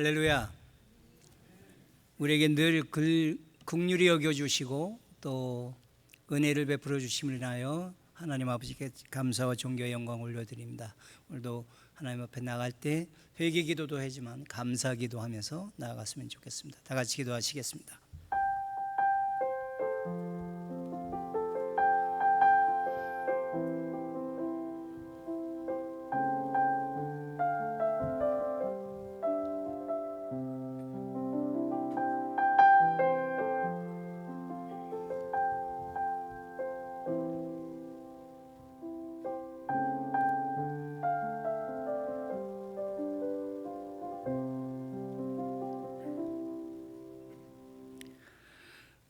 할렐루야. 우리에게 늘 긍휼히 여겨주시고 또 은혜를 베풀어 주심을 인하여 하나님 아버지께 감사와 존귀와 영광을 올려드립니다. 오늘도 하나님 앞에 나갈 때 회개 기도도 하지만 감사 기도하면서 나아갔으면 좋겠습니다. 다 같이 기도하시겠습니다.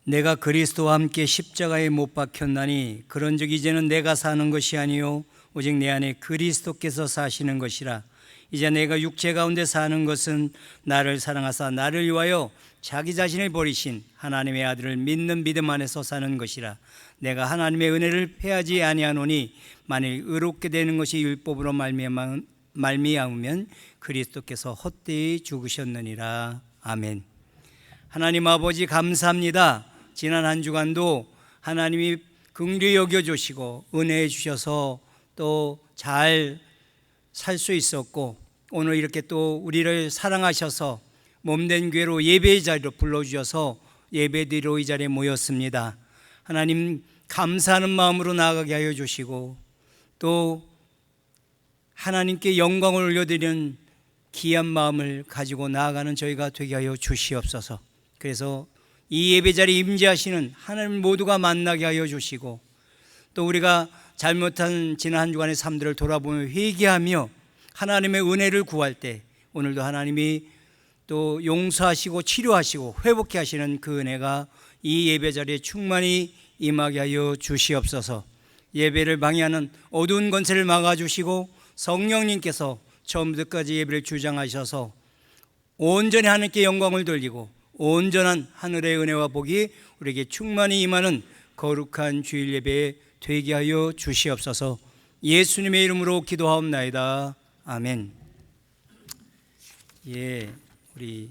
내가 그리스도와 함께 십자가에 못 박혔나니 그런즉 이제는 내가 사는 것이 아니요 오직 내 안에 그리스도께서 사시는 것이라. 이제 내가 육체 가운데 사는 것은 나를 사랑하사 나를 위하여 자기 자신을 버리신 하나님의 아들을 믿는 믿음 안에서 사는 것이라. 내가 하나님의 은혜를 패하지 아니하노니 만일 의롭게 되는 것이 율법으로 말미암으면 그리스도께서 헛되이 죽으셨느니라. 아멘. 하나님 아버지 감사합니다. 지난 한 주간도 하나님이 긍휼히 여겨주시고 은혜해 주셔서 또 잘 살 수 있었고, 오늘 이렇게 또 우리를 사랑하셔서 몸된 교회로 예배의 자리로 불러주셔서 예배드리러 이 자리에 모였습니다. 하나님 감사하는 마음으로 나아가게 하여 주시고 또 하나님께 영광을 올려드리는 귀한 마음을 가지고 나아가는 저희가 되게 하여 주시옵소서. 그래서 이 예배 자리에 임재하시는 하나님 모두가 만나게 하여 주시고 또 우리가 잘못한 지난 한 주간의 삶들을 돌아보며 회개하며 하나님의 은혜를 구할 때 오늘도 하나님이 또 용서하시고 치료하시고 회복케 하시는 그 은혜가 이 예배 자리에 충만히 임하게 하여 주시옵소서. 예배를 방해하는 어두운 권세를 막아주시고 성령님께서 처음부터 끝까지 예배를 주장하셔서 온전히 하나님께 영광을 돌리고 온전한 하늘의 은혜와 복이 우리에게 충만히 임하는 거룩한 주일 예배에 되게 하여 주시옵소서. 예수님의 이름으로 기도하옵나이다. 아멘. 예, 우리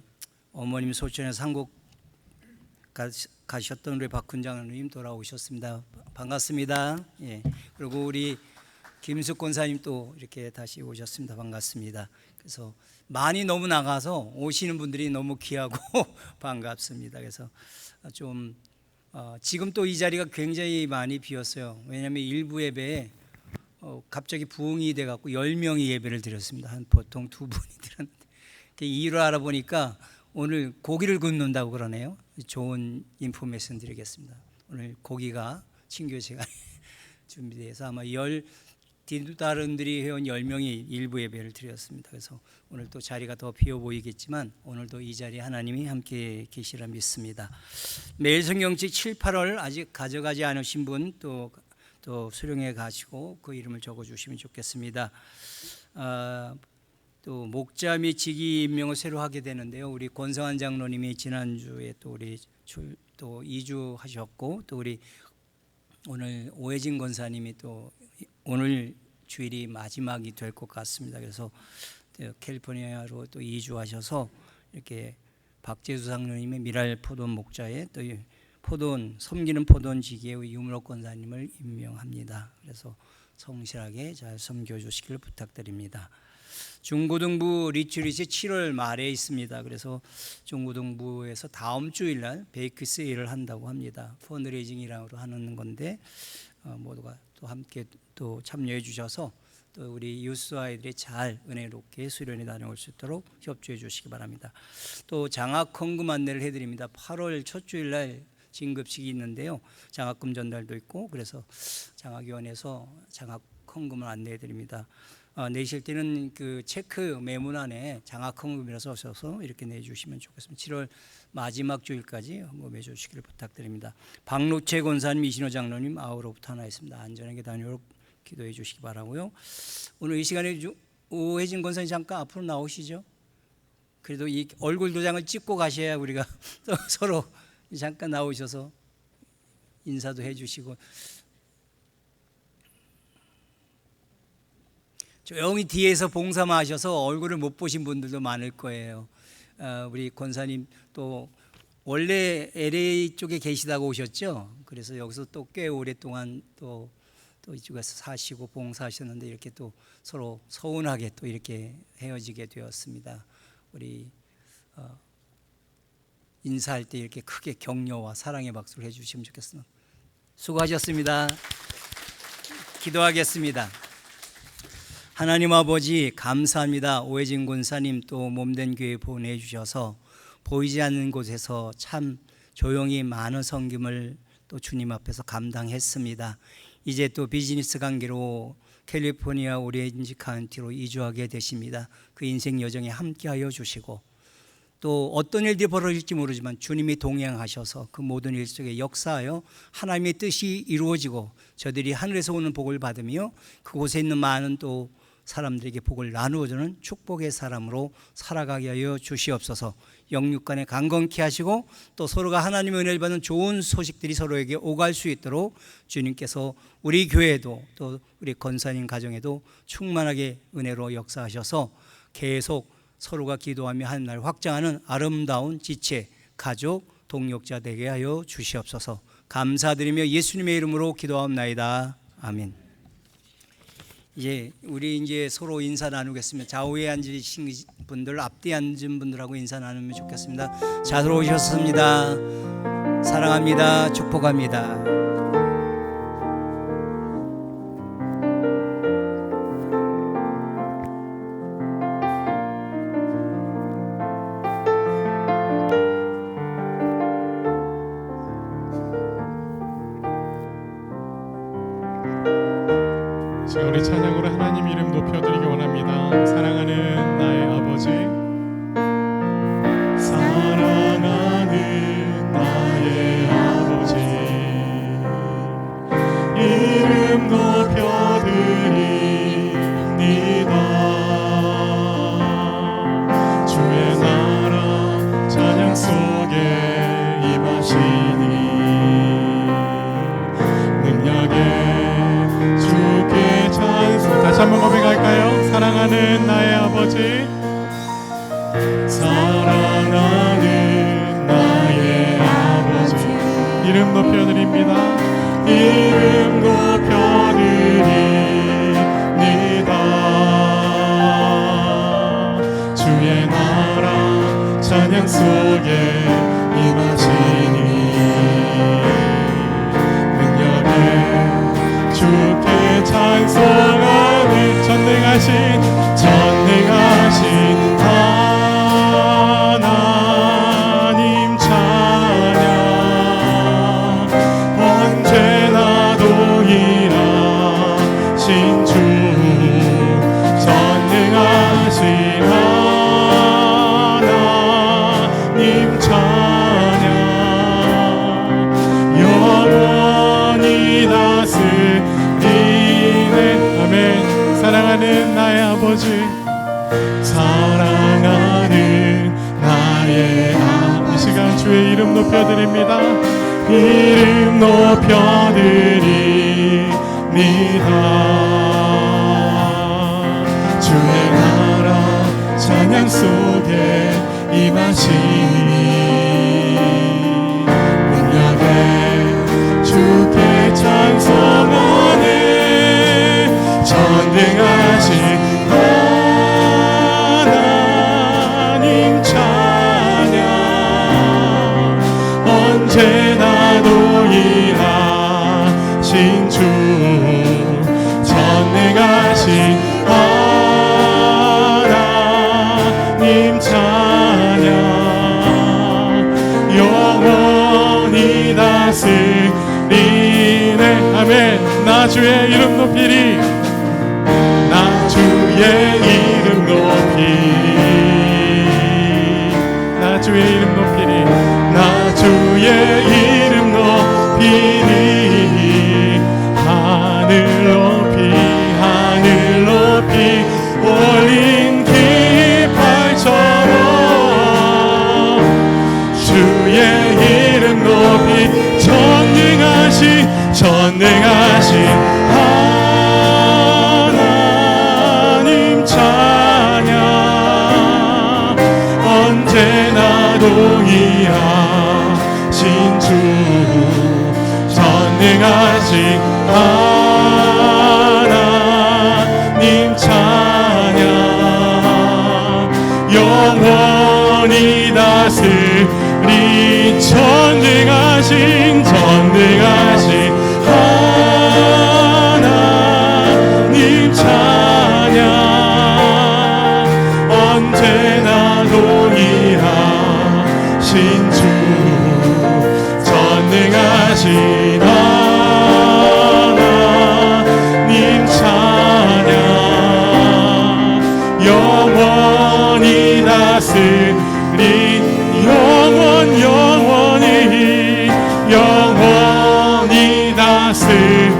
어머님 소천에 상곡 가셨던 우리 박훈장님 돌아오셨습니다. 반갑습니다. 예, 그리고 우리 김숙 권사님 또 이렇게 다시 오셨습니다. 반갑습니다. 그래서 많이 너무 나가서 오시는 분들이 너무 귀하고 반갑습니다. 그래서 좀 지금 또 이 자리가 굉장히 많이 비었어요. 왜냐하면 일부 예배에 갑자기 부흥이 돼갖고 10명이 예배를 드렸습니다. 한 보통 2분이 드렸는데 이유를 알아보니까 오늘 고기를 굽는다고 그러네요. 좋은 인포메이션 드리겠습니다. 오늘 고기가 친교 시간에 준비돼서 아마 다른들이 회원 10명이 일부 예배를 드렸습니다. 그래서 오늘 또 자리가 더 비어 보이겠지만 오늘도 이 자리에 하나님이 함께 계시라 믿습니다. 매일 성경책 7, 8월 아직 가져가지 않으신 분 또 수령해 가시고 그 이름을 적어주시면 좋겠습니다. 또 목자 및 직위 임명을 새로 하게 되는데요. 우리 권성환 장로님이 지난주에 또 우리 또 2주 하셨고 또 우리 오늘 오해진 권사님이 또 오늘 주일이 마지막이 될 것 같습니다. 그래서 캘리포니아로 또 이주하셔서 이렇게 박재수 장로님의 미랄 포돈 목자에 또 섬기는 포돈 지기의 유물옥 권사님을 임명합니다. 그래서 성실하게 잘 섬겨주시길 부탁드립니다. 중고등부 리트릿이 7월 말에 있습니다. 그래서 중고등부에서 다음 주일날 베이크 세일을 한다고 합니다. 펀드레이징이라고 하는 건데 모두가 또 함께 또 참여해 주셔서 또 우리 유스 아이들이 잘 은혜롭게 수련회 다녀올 수 있도록 협조해 주시기 바랍니다. 또 장학 헌금 안내를 해드립니다. 8월 첫 주일날 진급식이 있는데요. 장학금 전달도 있고 그래서 장학위원회에서 장학 헌금을 안내해 드립니다. 내실 때는 그 체크 메모란에 장학 헌금이라서 써서 이렇게 내주시면 좋겠습니다. 7월 마지막 주일까지 헌금해 주시기를 부탁드립니다. 박노채 권사님, 이신호 장로님 아우로부터 하나 있습니다. 안전하게 다녀오도록 기도해 주시기 바라고요. 오늘 이 시간에 오해진 권사님 잠깐 앞으로 나오시죠. 그래도 이 얼굴 도장을 찍고 가셔야 우리가 서로 잠깐 나오셔서 인사도 해 주시고 조용히 뒤에서 봉사만 하셔서 얼굴을 못 보신 분들도 많을 거예요. 우리 권사님 또 원래 LA 쪽에 계시다가 오셨죠. 그래서 여기서 또 꽤 오랫동안 또 이쪽에서 사시고 봉사하셨는데 이렇게 또 서로 서운하게 또 이렇게 헤어지게 되었습니다. 우리 인사할 때 이렇게 크게 격려와 사랑의 박수를 해주시면 좋겠습니다. 수고하셨습니다. 기도하겠습니다. 하나님 아버지 감사합니다. 오해진 권사님 또 몸된 교회 보내주셔서 보이지 않는 곳에서 참 조용히 많은 섬김을 또 주님 앞에서 감당했습니다. 이제 또 비즈니스 관계로 캘리포니아 오렌지 카운티로 이주하게 되십니다. 그 인생 여정에 함께하여 주시고 또 어떤 일들이 벌어질지 모르지만 주님이 동행하셔서 그 모든 일 속에 역사하여 하나님의 뜻이 이루어지고 저들이 하늘에서 오는 복을 받으며 그곳에 있는 많은 또 사람들에게 복을 나누어주는 축복의 사람으로 살아가게 하여 주시옵소서. 영육간에 강건케 하시고 또 서로가 하나님의 은혜를 받는 좋은 소식들이 서로에게 오갈 수 있도록 주님께서 우리 교회도 또 우리 권사님 가정에도 충만하게 은혜로 역사하셔서 계속 서로가 기도하며 하는 날 확장하는 아름다운 지체, 가족, 동역자 되게 하여 주시옵소서. 감사드리며 예수님의 이름으로 기도하옵나이다. 아멘. 우리 서로 인사 나누겠습니다. 좌우에 앉으신 분들, 앞뒤에 앉은 분들하고 인사 나누면 좋겠습니다. 자, 들어오셨습니다. 사랑합니다. 축복합니다. 우리 찬양으로 하나님 이름 높여드리기 원합니다. 사랑하는 나의 아버지, 사랑하는 나의 아버지, 이름 높여드립니다. 주의 나라 찬양 속에 임하시니 능력에 다시 한번 고백할까요? 사랑하는 나의 아버지, 사랑하는 나의 아버지, 이름 높여드립니다. 이름 높여드립니다. 주의 나라 찬양 속에 임하시니 능력에 주께 찬송하는 전능하신 하나님 찬양, 언제나 동일하신 주, 전능하신 하나님 찬양, 영원히 다스리네. 아멘. 사랑하는 나의 아버지, 사랑하는 나의 아버지, 이 시간 주의 이름 높여드립니다. 이름 높여드립니다. 주의 나라 찬양 속에 임하시니 능력에 주께 찬송하네. 전능하신 하나님 찬양, 언제나 동일하신 주, 전능하신 하나님 찬양, 영원히 다스리네. 아멘. 나 주의 이름 높이리, 나 주의 이름 높이리, 나 주의 이름 높이리, 나 주의 이름 높이리. 하늘 높이 하늘 높이 올린 깃발처럼 주의 이름 높이 전능하신 하나님 찬양, 언제 동의하신 주 전능하신 하나님 찬양 영원히 다스리 전능하신 하나님 찬양 언제나 동의하신 주 전능하신 하나님 찬양 영원히 다스린 영원히 다스리네.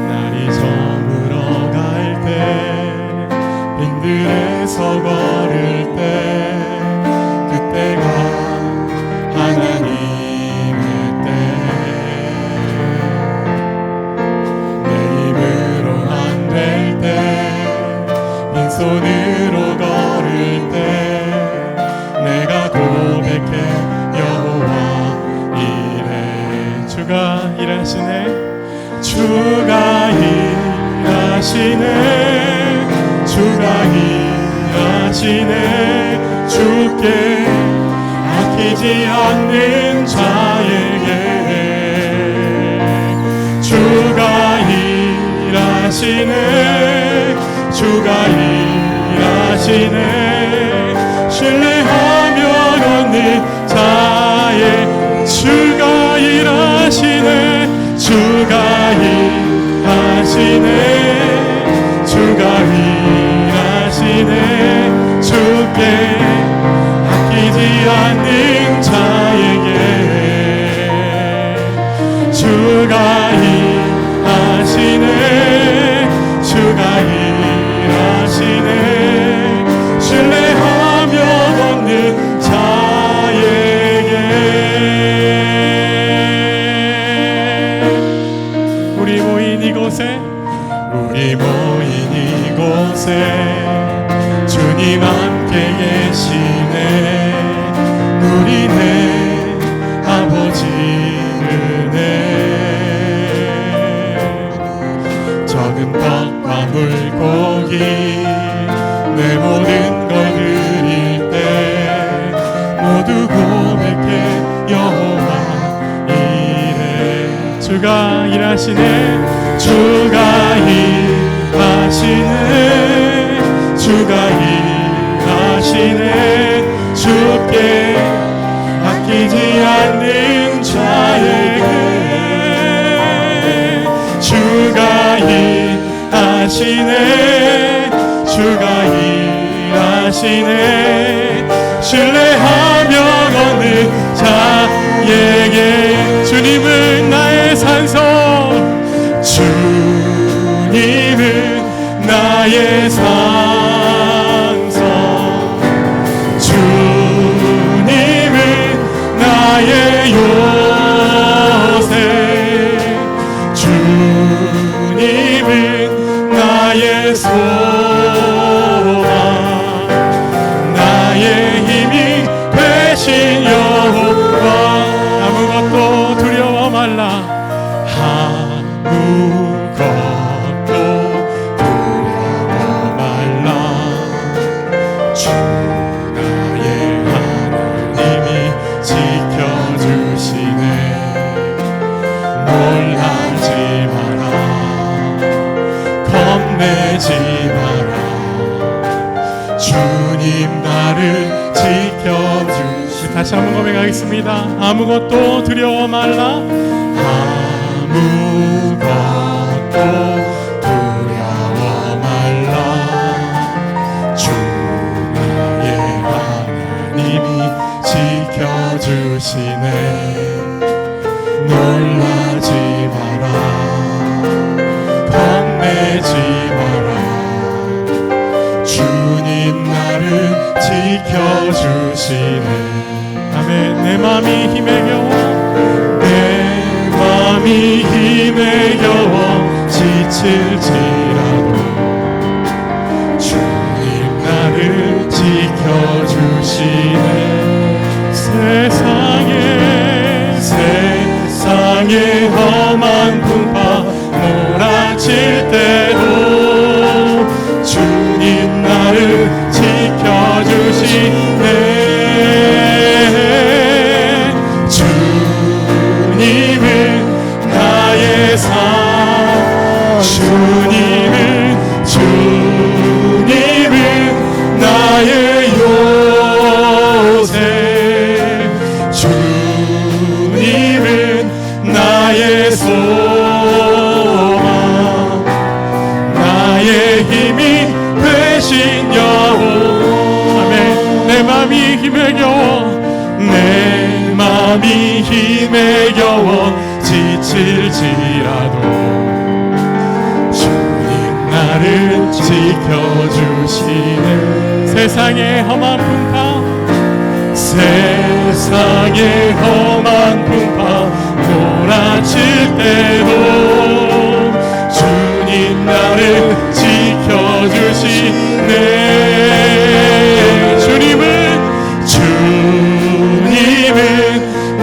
날이 저물어 갈 때 빈들에서 걸을 때 그때가 하나님의 때 내 입으로 안 될 때 빈손으로 걸을 때 내가 고백해 여호와 이래. 주가 일하시네. 주가 일하시네. 주가 일하시네. 주께 아끼지 않는 자에게 주가 일하시네. 주가 일하시네. 신뢰하며 걷는 자의 주가 일하시네. 주가 일하시네. 주가 일하시네. 주께 아끼지 않는 자에게 주가 일하시네. 주가 일하시네. 신뢰하며 걷는 자에게. 우리 모인 이곳에 주님 함께 계시네. 누리네 아버지 은혜. 적은 떡과 물고기 내 모든 걸 드릴 때 모두 고백해 여호와 이래. 주가 일하시네. 주가 일하시네. 주가 일하시네. 주께 아끼지 않는 자에게 주가 일하시네. 주가 일하시네. 신뢰하며 걷는 자에게 주님은 나의 산소. 주님은 나의 산소. 주님은 나의 요새. 주님은 나의 소망. 나의 힘이 되신 여호와. 아무것도 두려워 말라. 아무것도 두려워 말라. 주 나의 하나님이 지켜주시네. 놀라지 마라. 겁내지 마라. 주님 나를 지켜주시. 다시 한번 고백하겠습니다. 아무것도 두려워 말라. 아무것도 두려워 말라. 주 나의 하나님이 지켜주시네. 놀라지 마라. 겁내지 마라. 주님 나를 지켜주시네. 아멘. 내 맘이 힘에 겨워, 내 맘이 힘에 겨워 지칠지라도 주님 나를 지켜주시네. 세상에 험한 풍파 몰아칠 때도 주님 나를 지켜주시네. 주님은 나의 산, 주님은 나의 요새, 주님은 나의 소망, 나의 힘이 되신 여호와. 아멘. 내 맘이 힘에 겨워, 내 맘이 힘에 겨워 지칠지라도 주님 나를 지켜주시네. 세상의 험한 풍파, 세상의 험한 풍파 몰아칠 때도 주님 나를 지켜주시네. 주님은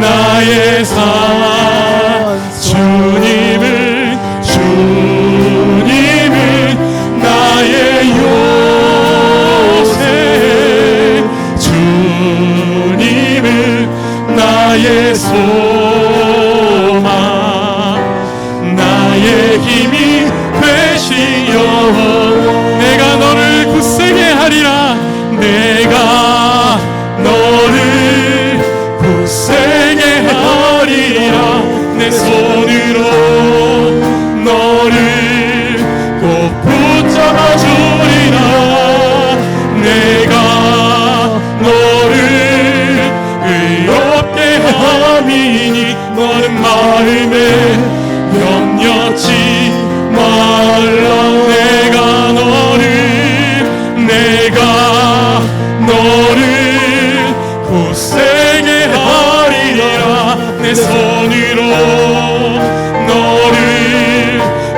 나의 산, 주님은 나의 요새, 주님은 나의 소망, 나의 힘이 되신 여호와. 내가 너를 굳세게 하리라, 내가 너를 굳세게 하리라. 내 손으로 너를 꼭 붙잡아 주리라. 내가 너를 의롭게 함이니 너는 마음에 염려치 말라. 내가 너를 굳세게 하리라. 내 손으로 너를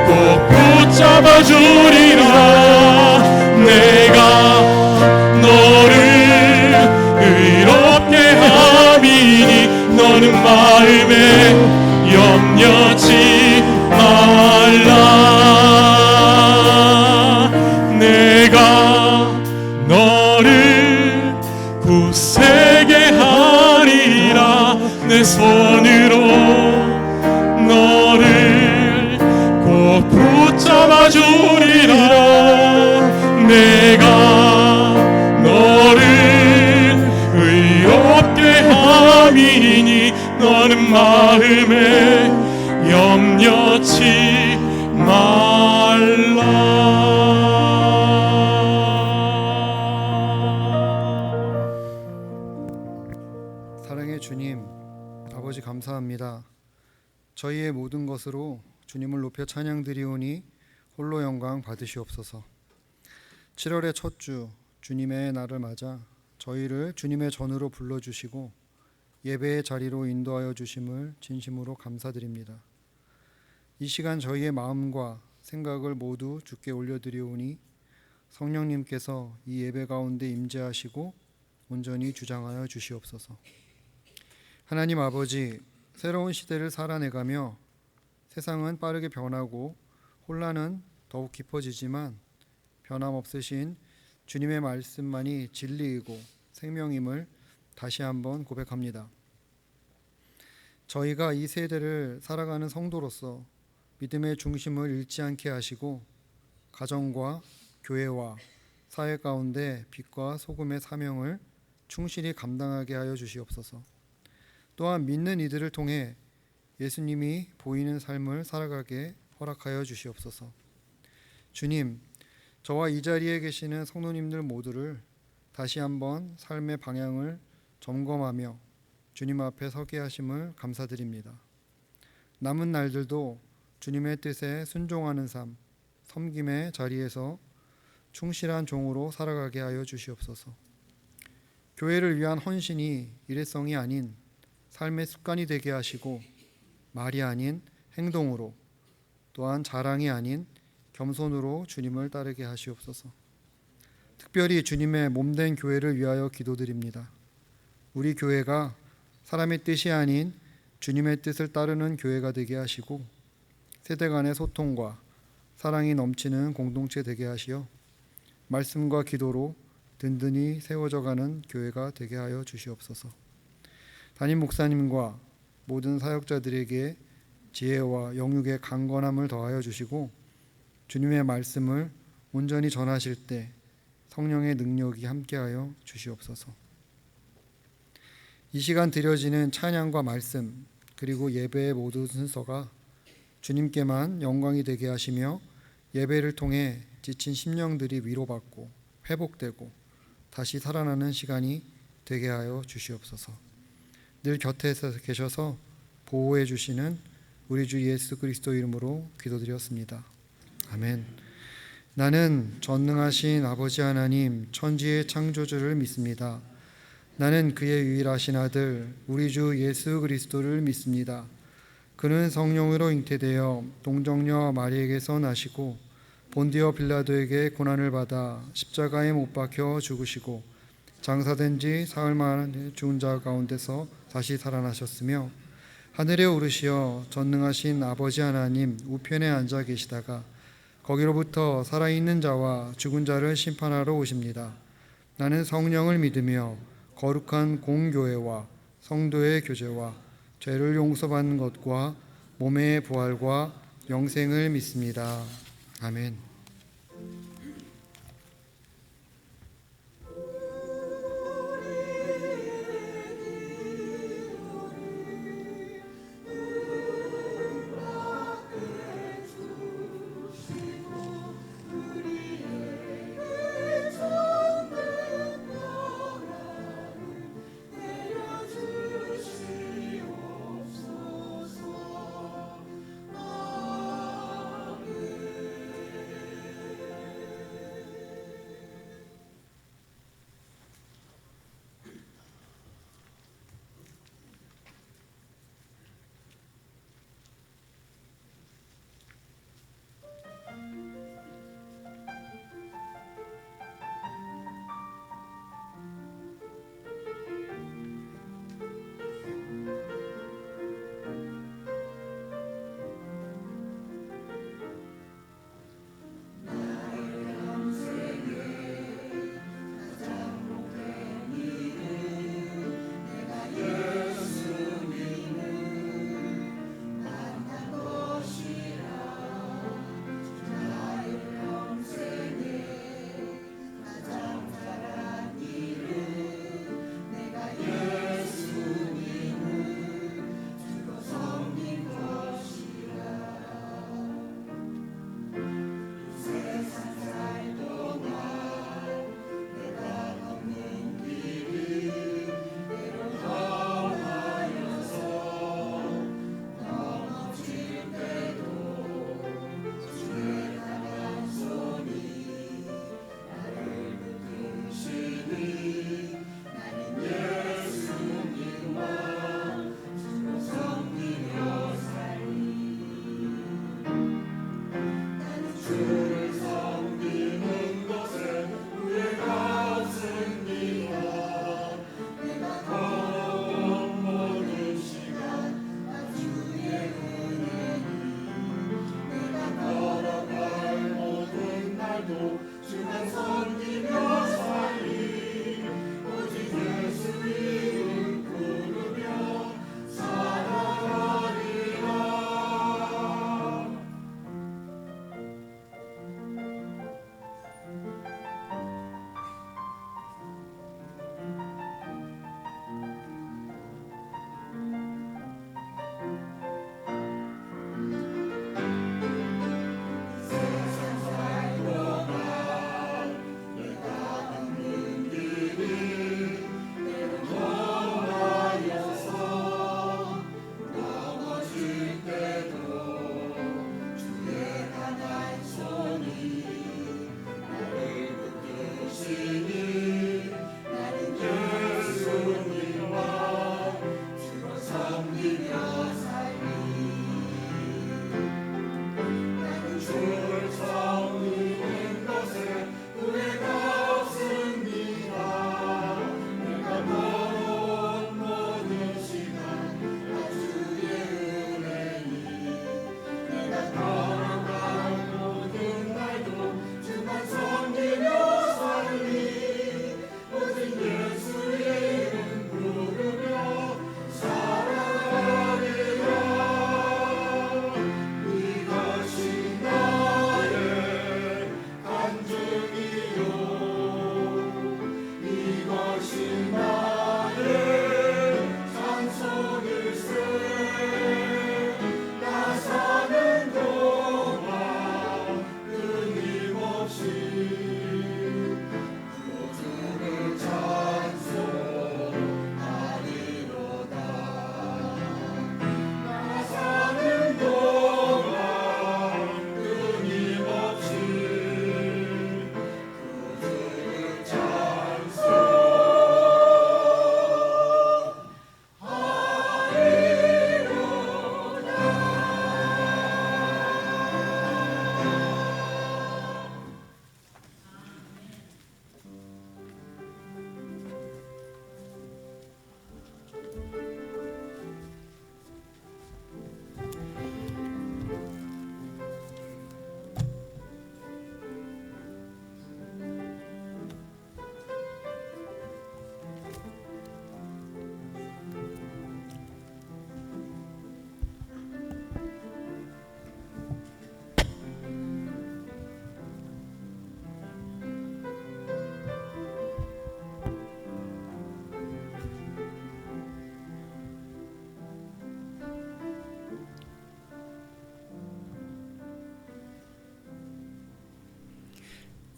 꼭 붙잡아 주리라. 내가 너를 의롭게 함이니 너는 마음에 염려치 말라. 내가 너를 굳세게 하리라. 내 손으로 너를 꼭 붙잡아 주리라. 내가 너를 의롭게 함이니 너는 마음에 염려치 말라. 사랑의 주님, 아버지 감사합니다. 저희의 모든 것으로 주님을 높여 찬양드리오니 홀로 영광 받으시옵소서. 7월의 첫 주 주님의 날을 맞아 저희를 주님의 전으로 불러주시고 예배의 자리로 인도하여 주심을 진심으로 감사드립니다. 이 시간 저희의 마음과 생각을 모두 주께 올려드리오니 성령님께서 이 예배 가운데 임재하시고 온전히 주장하여 주시옵소서. 하나님 아버지, 새로운 시대를 살아내가며 세상은 빠르게 변하고 혼란은 더욱 깊어지지만 변함없으신 주님의 말씀만이 진리이고 생명임을 다시 한번 고백합니다. 저희가 이 세대를 살아가는 성도로서 믿음의 중심을 잃지 않게 하시고 가정과 교회와 사회 가운데 빛과 소금의 사명을 충실히 감당하게 하여 주시옵소서. 또한 믿는 이들을 통해 예수님이 보이는 삶을 살아가게 허락하여 주시옵소서. 주님, 저와 이 자리에 계시는 성도님들 모두를 다시 한번 삶의 방향을 점검하며 주님 앞에 서게 하심을 감사드립니다. 남은 날들도 주님의 뜻에 순종하는 삶, 섬김의 자리에서 충실한 종으로 살아가게 하여 주시옵소서. 교회를 위한 헌신이 일회성이 아닌 삶의 습관이 되게 하시고 말이 아닌 행동으로 또한 자랑이 아닌 겸손으로 주님을 따르게 하시옵소서. 특별히 주님의 몸된 교회를 위하여 기도드립니다. 우리 교회가 사람의 뜻이 아닌 주님의 뜻을 따르는 교회가 되게 하시고 세대 간의 소통과 사랑이 넘치는 공동체 되게 하시어 말씀과 기도로 든든히 세워져가는 교회가 되게 하여 주시옵소서. 담임 목사님과 모든 사역자들에게 지혜와 영육의 강건함을 더하여 주시고 주님의 말씀을 온전히 전하실 때 성령의 능력이 함께하여 주시옵소서. 이 시간 드려지는 찬양과 말씀 그리고 예배의 모든 순서가 주님께만 영광이 되게 하시며 예배를 통해 지친 심령들이 위로받고 회복되고 다시 살아나는 시간이 되게 하여 주시옵소서. 늘 곁에서 계셔서 보호해 주시는 우리 주 예수 그리스도 이름으로 기도드렸습니다. 아멘. 나는 전능하신 아버지 하나님 천지의 창조주를 믿습니다. 나는 그의 유일하신 아들 우리 주 예수 그리스도를 믿습니다. 그는 성령으로 잉태되어 동정녀 마리에게서 나시고 본디오 빌라도에게 고난을 받아 십자가에 못 박혀 죽으시고 장사된 지 사흘 만에 죽은 자 가운데서 다시 살아나셨으며 하늘에 오르시어 전능하신 아버지 하나님 우편에 앉아 계시다가 거기로부터 살아있는 자와 죽은 자를 심판하러 오십니다. 나는 성령을 믿으며 거룩한 공교회와 성도의 교제와 죄를 용서받는 것과 몸의 부활과 영생을 믿습니다. 아멘.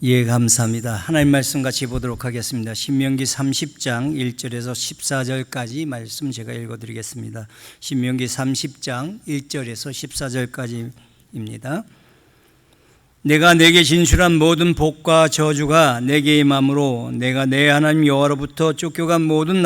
예, 감사합니다. 하나님 말씀 같이 보도록 하겠습니다. 신명기 30장 1절에서 14절까지 말씀 제가 읽어드리겠습니다. 신명기 30장 1절에서 14절까지입니다. 내가 내게 진술한 모든 복과 저주가 내게 임함으로 내가 내 하나님 여호와로부터 쫓겨간 모든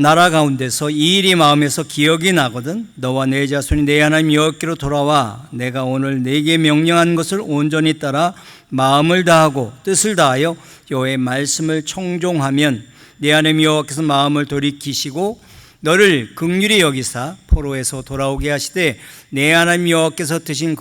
나라 가운데서 이 일이 마음에서 기억이 나거든 너와 내 자손이 내 하나님 여호와께로 돌아와 내가 오늘 내게 명령한 것을 온전히 따라 마음을 다하고 뜻을 다하여 여호와의 말씀을 청종하면 내 하나님 여호와께서 마음을 돌이키시고 너를 긍휼히 여기사 포로에서 돌아오게 하시되 내 하나님 여호와께서 드신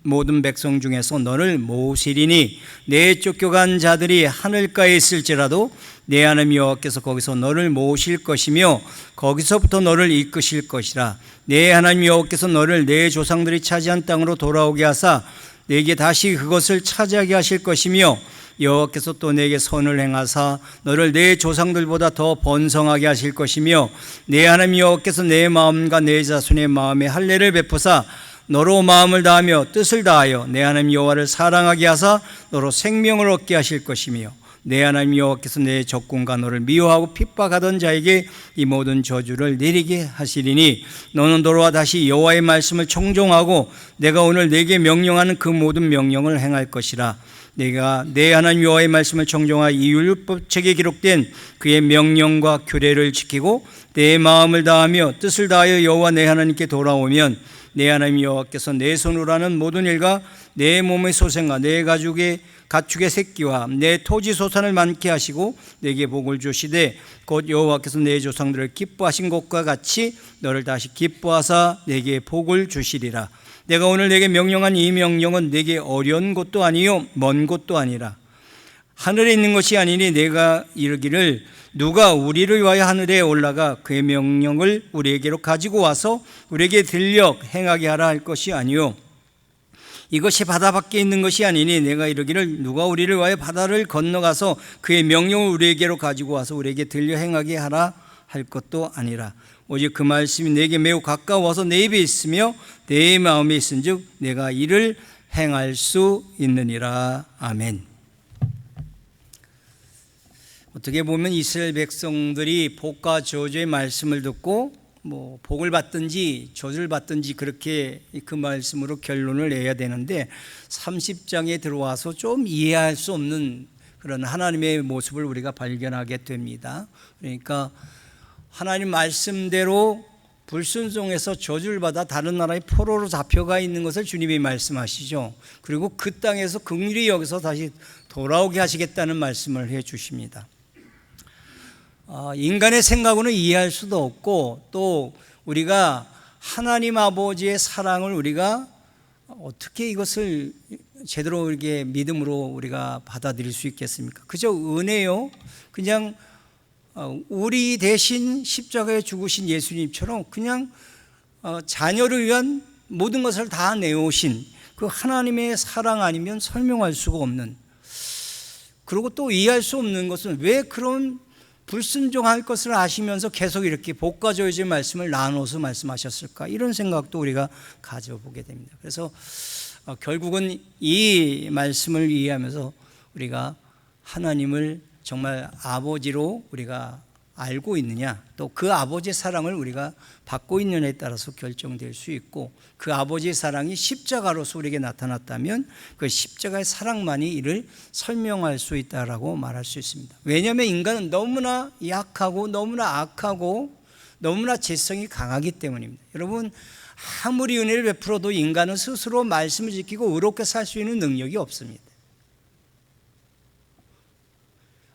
모든 백성 중에서 너를 모으시리니 내 쫓겨간 자들이 하늘가에 있을지라도 내 하나님 여호와께서 거기서 너를 모으실 것이며 거기서부터 너를 이끄실 것이라. 내 하나님 여호와께서 너를 내 조상들이 차지한 땅으로 돌아오게 하사 내게 다시 그것을 차지하게 하실 것이며 여호와께서 또 내게 선을 행하사 너를 내 조상들보다 더 번성하게 하실 것이며 내 하나님 여호와께서 내 마음과 내 자손의 마음에 할례를 베푸사 너로 마음을 다하며 뜻을 다하여 내 하나님 여호와를 사랑하게 하사 너로 생명을 얻게 하실 것이며 내 하나님 여호와께서 내 적군과 너를 미워하고 핍박하던 자에게 이 모든 저주를 내리게 하시리니 너는 돌아와 다시 여호와의 말씀을 청종하고 내가 오늘 내게 명령하는 그 모든 명령을 행할 것이라. 내가 내 하나님 여호와의 말씀을 청종하여 이 율법책에 기록된 그의 명령과 규례를 지키고 내 마음을 다하며 뜻을 다하여 여호와 내 하나님께 돌아오면 내 하나님 여호와께서 내 손으로 하는 모든 일과 내 몸의 소생과 내 가축의 새끼와 내 토지 소산을 많게 하시고 내게 복을 주시되 곧 여호와께서 내 조상들을 기뻐하신 것과 같이 너를 다시 기뻐하사 내게 복을 주시리라. 내가 오늘 내게 명령한 이 명령은 내게 어려운 것도 아니요 먼 것도 아니라 하늘에 있는 것이 아니니 내가 이르기를 누가 우리를 위하여 하늘에 올라가 그의 명령을 우리에게로 가지고 와서 우리에게 들려 행하게 하라 할 것이 아니요 이것이 바다 밖에 있는 것이 아니니 내가 이르기를 누가 우리를 위하여 바다를 건너가서 그의 명령을 우리에게로 가지고 와서 우리에게 들려 행하게 하라 할 것도 아니라 오직 그 말씀이 내게 매우 가까워서 내 입에 있으며 내 마음에 있은즉 내가 이를 행할 수 있느니라. 아멘. 어떻게 보면 이스라엘 백성들이 복과 저주의 말씀을 듣고 복을 받든지 저주를 받든지 그렇게 그 말씀으로 결론을 내야 되는데 30장에 들어와서 좀 이해할 수 없는 그런 하나님의 모습을 우리가 발견하게 됩니다. 그러니까 하나님 말씀대로 불순종해서 저주를 받아 다른 나라의 포로로 잡혀가 있는 것을 주님이 말씀하시죠. 그리고 그 땅에서 긍휼히 여기서 다시 돌아오게 하시겠다는 말씀을 해 주십니다. 인간의 생각으로는 이해할 수도 없고 또 우리가 하나님 아버지의 사랑을 우리가 어떻게 이것을 제대로 이렇게 믿음으로 우리가 받아들일 수 있겠습니까? 그저 은혜요. 그냥 우리 대신 십자가에 죽으신 예수님처럼 그냥 자녀를 위한 모든 것을 다 내오신 그 하나님의 사랑 아니면 설명할 수가 없는, 그리고 또 이해할 수 없는 것은 왜 그런 불순종할 것을 아시면서 계속 이렇게 복과 저주의 말씀을 나눠서 말씀하셨을까, 이런 생각도 우리가 가져보게 됩니다. 그래서 결국은 이 말씀을 이해하면서 우리가 하나님을 정말 아버지로 우리가 알고 있느냐, 또 그 아버지의 사랑을 우리가 받고 있느냐에 따라서 결정될 수 있고, 그 아버지의 사랑이 십자가로서 우리에게 나타났다면 그 십자가의 사랑만이 이를 설명할 수 있다라고 말할 수 있습니다. 왜냐하면 인간은 너무나 약하고 너무나 악하고 너무나 죄성이 강하기 때문입니다. 여러분, 아무리 은혜를 베풀어도 인간은 스스로 말씀을 지키고 의롭게 살 수 있는 능력이 없습니다.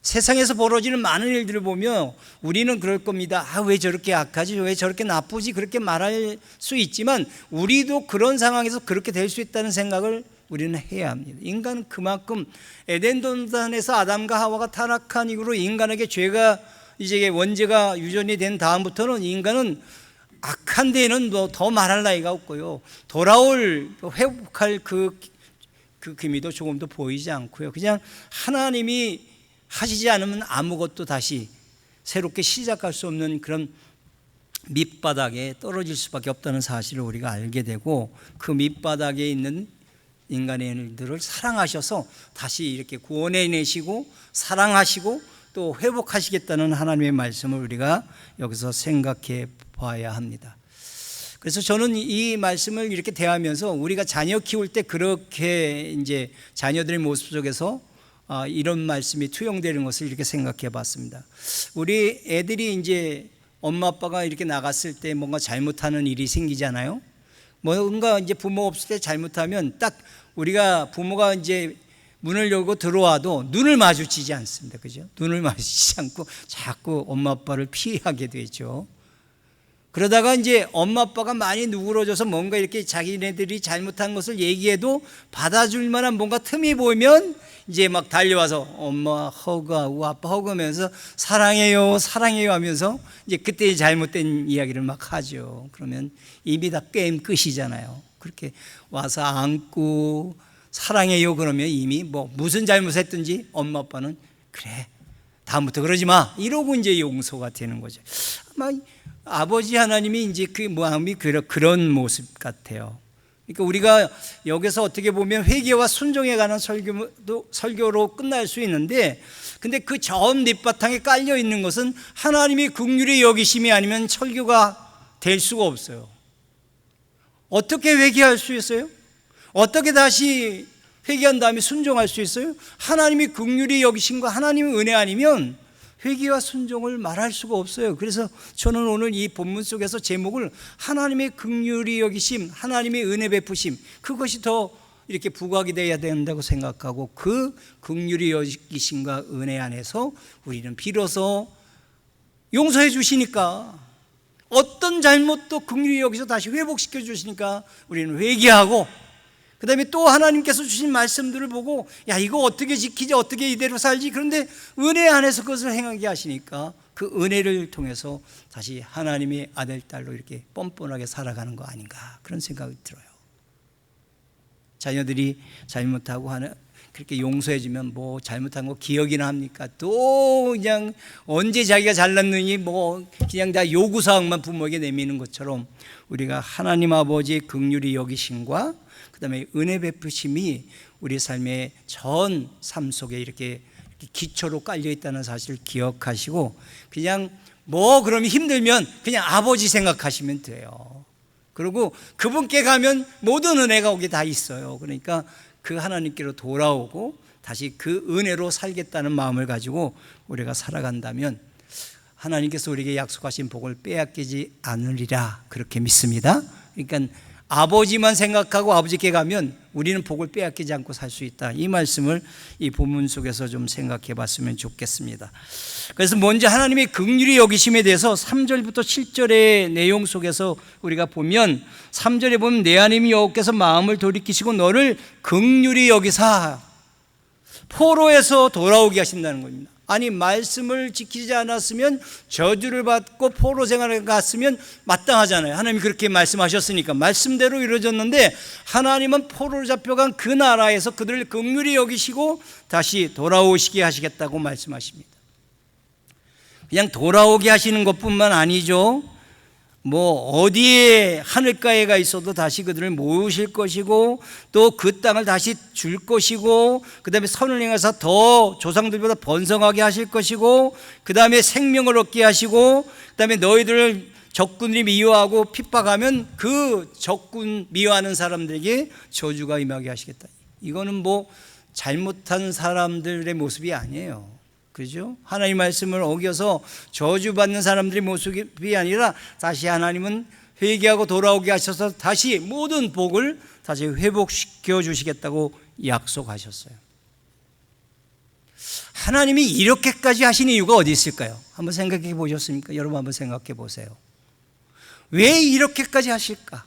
세상에서 벌어지는 많은 일들을 보면 우리는 그럴 겁니다. 왜 저렇게 악하지? 왜 저렇게 나쁘지? 그렇게 말할 수 있지만 우리도 그런 상황에서 그렇게 될 수 있다는 생각을 우리는 해야 합니다. 인간은 그만큼 에덴 동산에서 아담과 하와가 타락한 이후로 인간에게 죄가 이제 원죄가 유전이 된 다음부터는 인간은 악한 데에는 더 말할 나위가 없고요, 돌아올 회복할 그 기미도 조금도 보이지 않고요, 그냥 하나님이 하시지 않으면 아무것도 다시 새롭게 시작할 수 없는 그런 밑바닥에 떨어질 수밖에 없다는 사실을 우리가 알게 되고, 그 밑바닥에 있는 인간의 일들을 사랑하셔서 다시 이렇게 구원해내시고 사랑하시고 또 회복하시겠다는 하나님의 말씀을 우리가 여기서 생각해 봐야 합니다. 그래서 저는 이 말씀을 이렇게 대하면서 우리가 자녀 키울 때 그렇게 이제 자녀들의 모습 속에서 이런 말씀이 투영되는 것을 이렇게 생각해 봤습니다. 우리 애들이 이제 엄마 아빠가 이렇게 나갔을 때 뭔가 잘못하는 일이 생기잖아요. 뭔가 이제 부모 없을 때 잘못하면 딱 우리가 부모가 이제 문을 열고 들어와도 눈을 마주치지 않습니다. 그죠? 눈을 마주치지 않고 자꾸 엄마 아빠를 피하게 되죠. 그러다가 이제 엄마 아빠가 많이 누그러져서 뭔가 이렇게 자기네들이 잘못한 것을 얘기해도 받아줄 만한 뭔가 틈이 보이면 이제 막 달려와서 엄마 허그하고 아빠 허그하면서 사랑해요 사랑해요 하면서 이제 그때 잘못된 이야기를 막 하죠. 그러면 이미 다 게임 끝이잖아요. 그렇게 와서 안고 사랑해요 그러면 이미 뭐 무슨 잘못했든지 엄마 아빠는 그래 다음부터 그러지 마 이러고 이제 용서가 되는 거죠. 아마 아버지 하나님이 이제 그 마음이 그런 모습 같아요. 그러니까 우리가 여기서 어떻게 보면 회개와 순종에 관한 설교로 끝날 수 있는데, 근데 그 전 밑바탕에 깔려 있는 것은 하나님이 긍휼히 여기심이 아니면 설교가 될 수가 없어요. 어떻게 회개할 수 있어요? 어떻게 다시 회개한 다음에 순종할 수 있어요? 하나님이 긍휼히 여기심과 하나님의 은혜 아니면 회개와 순종을 말할 수가 없어요. 그래서 저는 오늘 이 본문 속에서 제목을 하나님의 긍휼히 여기심, 하나님의 은혜 베푸심, 그것이 더 이렇게 부각이 되어야 된다고 생각하고, 그 긍휼히 여기심과 은혜 안에서 우리는 비로소 용서해 주시니까, 어떤 잘못도 긍휼히 여기서 다시 회복시켜 주시니까 우리는 회개하고, 그 다음에 또 하나님께서 주신 말씀들을 보고 야 이거 어떻게 지키지 어떻게 이대로 살지, 그런데 은혜 안에서 그것을 행하게 하시니까 그 은혜를 통해서 다시 하나님의 아들 딸로 이렇게 뻔뻔하게 살아가는 거 아닌가, 그런 생각이 들어요. 자녀들이 잘못하고 그렇게 용서해 주면 뭐 잘못한 거 기억이나 합니까? 또 그냥 언제 자기가 잘났느니 뭐 그냥 다 요구사항만 부모에게 내미는 것처럼 우리가 하나님 아버지의 긍휼히 여기심과 그 다음에 은혜 베푸심이 우리 삶의 전 삶 속에 이렇게 기초로 깔려 있다는 사실을 기억하시고, 그냥 뭐 그러면 힘들면 그냥 아버지 생각하시면 돼요. 그리고 그분께 가면 모든 은혜가 거기 다 있어요. 그러니까 그 하나님께로 돌아오고 다시 그 은혜로 살겠다는 마음을 가지고 우리가 살아간다면 하나님께서 우리에게 약속하신 복을 빼앗기지 않으리라, 그렇게 믿습니다. 그러니까 아버지만 생각하고 아버지께 가면 우리는 복을 빼앗기지 않고 살 수 있다, 이 말씀을 이 본문 속에서 좀 생각해 봤으면 좋겠습니다. 그래서 먼저 하나님의 긍휼히 여기심에 대해서 3절부터 7절의 내용 속에서 우리가 보면, 3절에 보면 내 하나님 여호와께서 마음을 돌이키시고 너를 긍휼히 여기사 포로에서 돌아오게 하신다는 겁니다. 아니, 말씀을 지키지 않았으면 저주를 받고 포로 생활에 갔으면 마땅하잖아요. 하나님이 그렇게 말씀하셨으니까 말씀대로 이루어졌는데, 하나님은 포로로 잡혀간 그 나라에서 그들을 긍휼히 여기시고 다시 돌아오시게 하시겠다고 말씀하십니다. 그냥 돌아오게 하시는 것뿐만 아니죠. 뭐 어디에 하늘가에 가 있어도 다시 그들을 모으실 것이고, 또 그 땅을 다시 줄 것이고, 그 다음에 선을 행해서 더 조상들보다 번성하게 하실 것이고, 그 다음에 생명을 얻게 하시고, 그 다음에 너희들을 적군들이 미워하고 핍박하면 그 적군 미워하는 사람들에게 저주가 임하게 하시겠다. 이거는 뭐 잘못한 사람들의 모습이 아니에요. 그죠? 하나님 말씀을 어겨서 저주받는 사람들의 모습이 아니라 다시 하나님은 회개하고 돌아오게 하셔서 다시 모든 복을 다시 회복시켜 주시겠다고 약속하셨어요. 하나님이 이렇게까지 하신 이유가 어디 있을까요? 한번 생각해 보셨습니까? 여러분 한번 생각해 보세요. 왜 이렇게까지 하실까?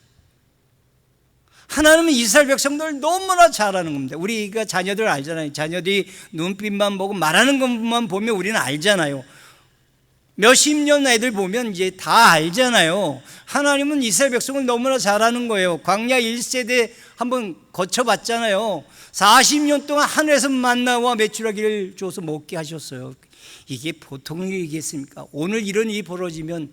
하나님은 이스라엘 백성들을 너무나 잘하는 겁니다. 우리가 자녀들 알잖아요. 자녀들이 눈빛만 보고 말하는 것만 보면 우리는 알잖아요. 몇십 년 애들 보면 이제 다 알잖아요. 하나님은 이스라엘 백성을 너무나 잘하는 거예요. 광야 1세대 한번 거쳐봤잖아요. 40년 동안 하늘에서 만나와 메추라기를 줘서 먹게 하셨어요. 이게 보통 일이겠습니까? 오늘 이런 일이 벌어지면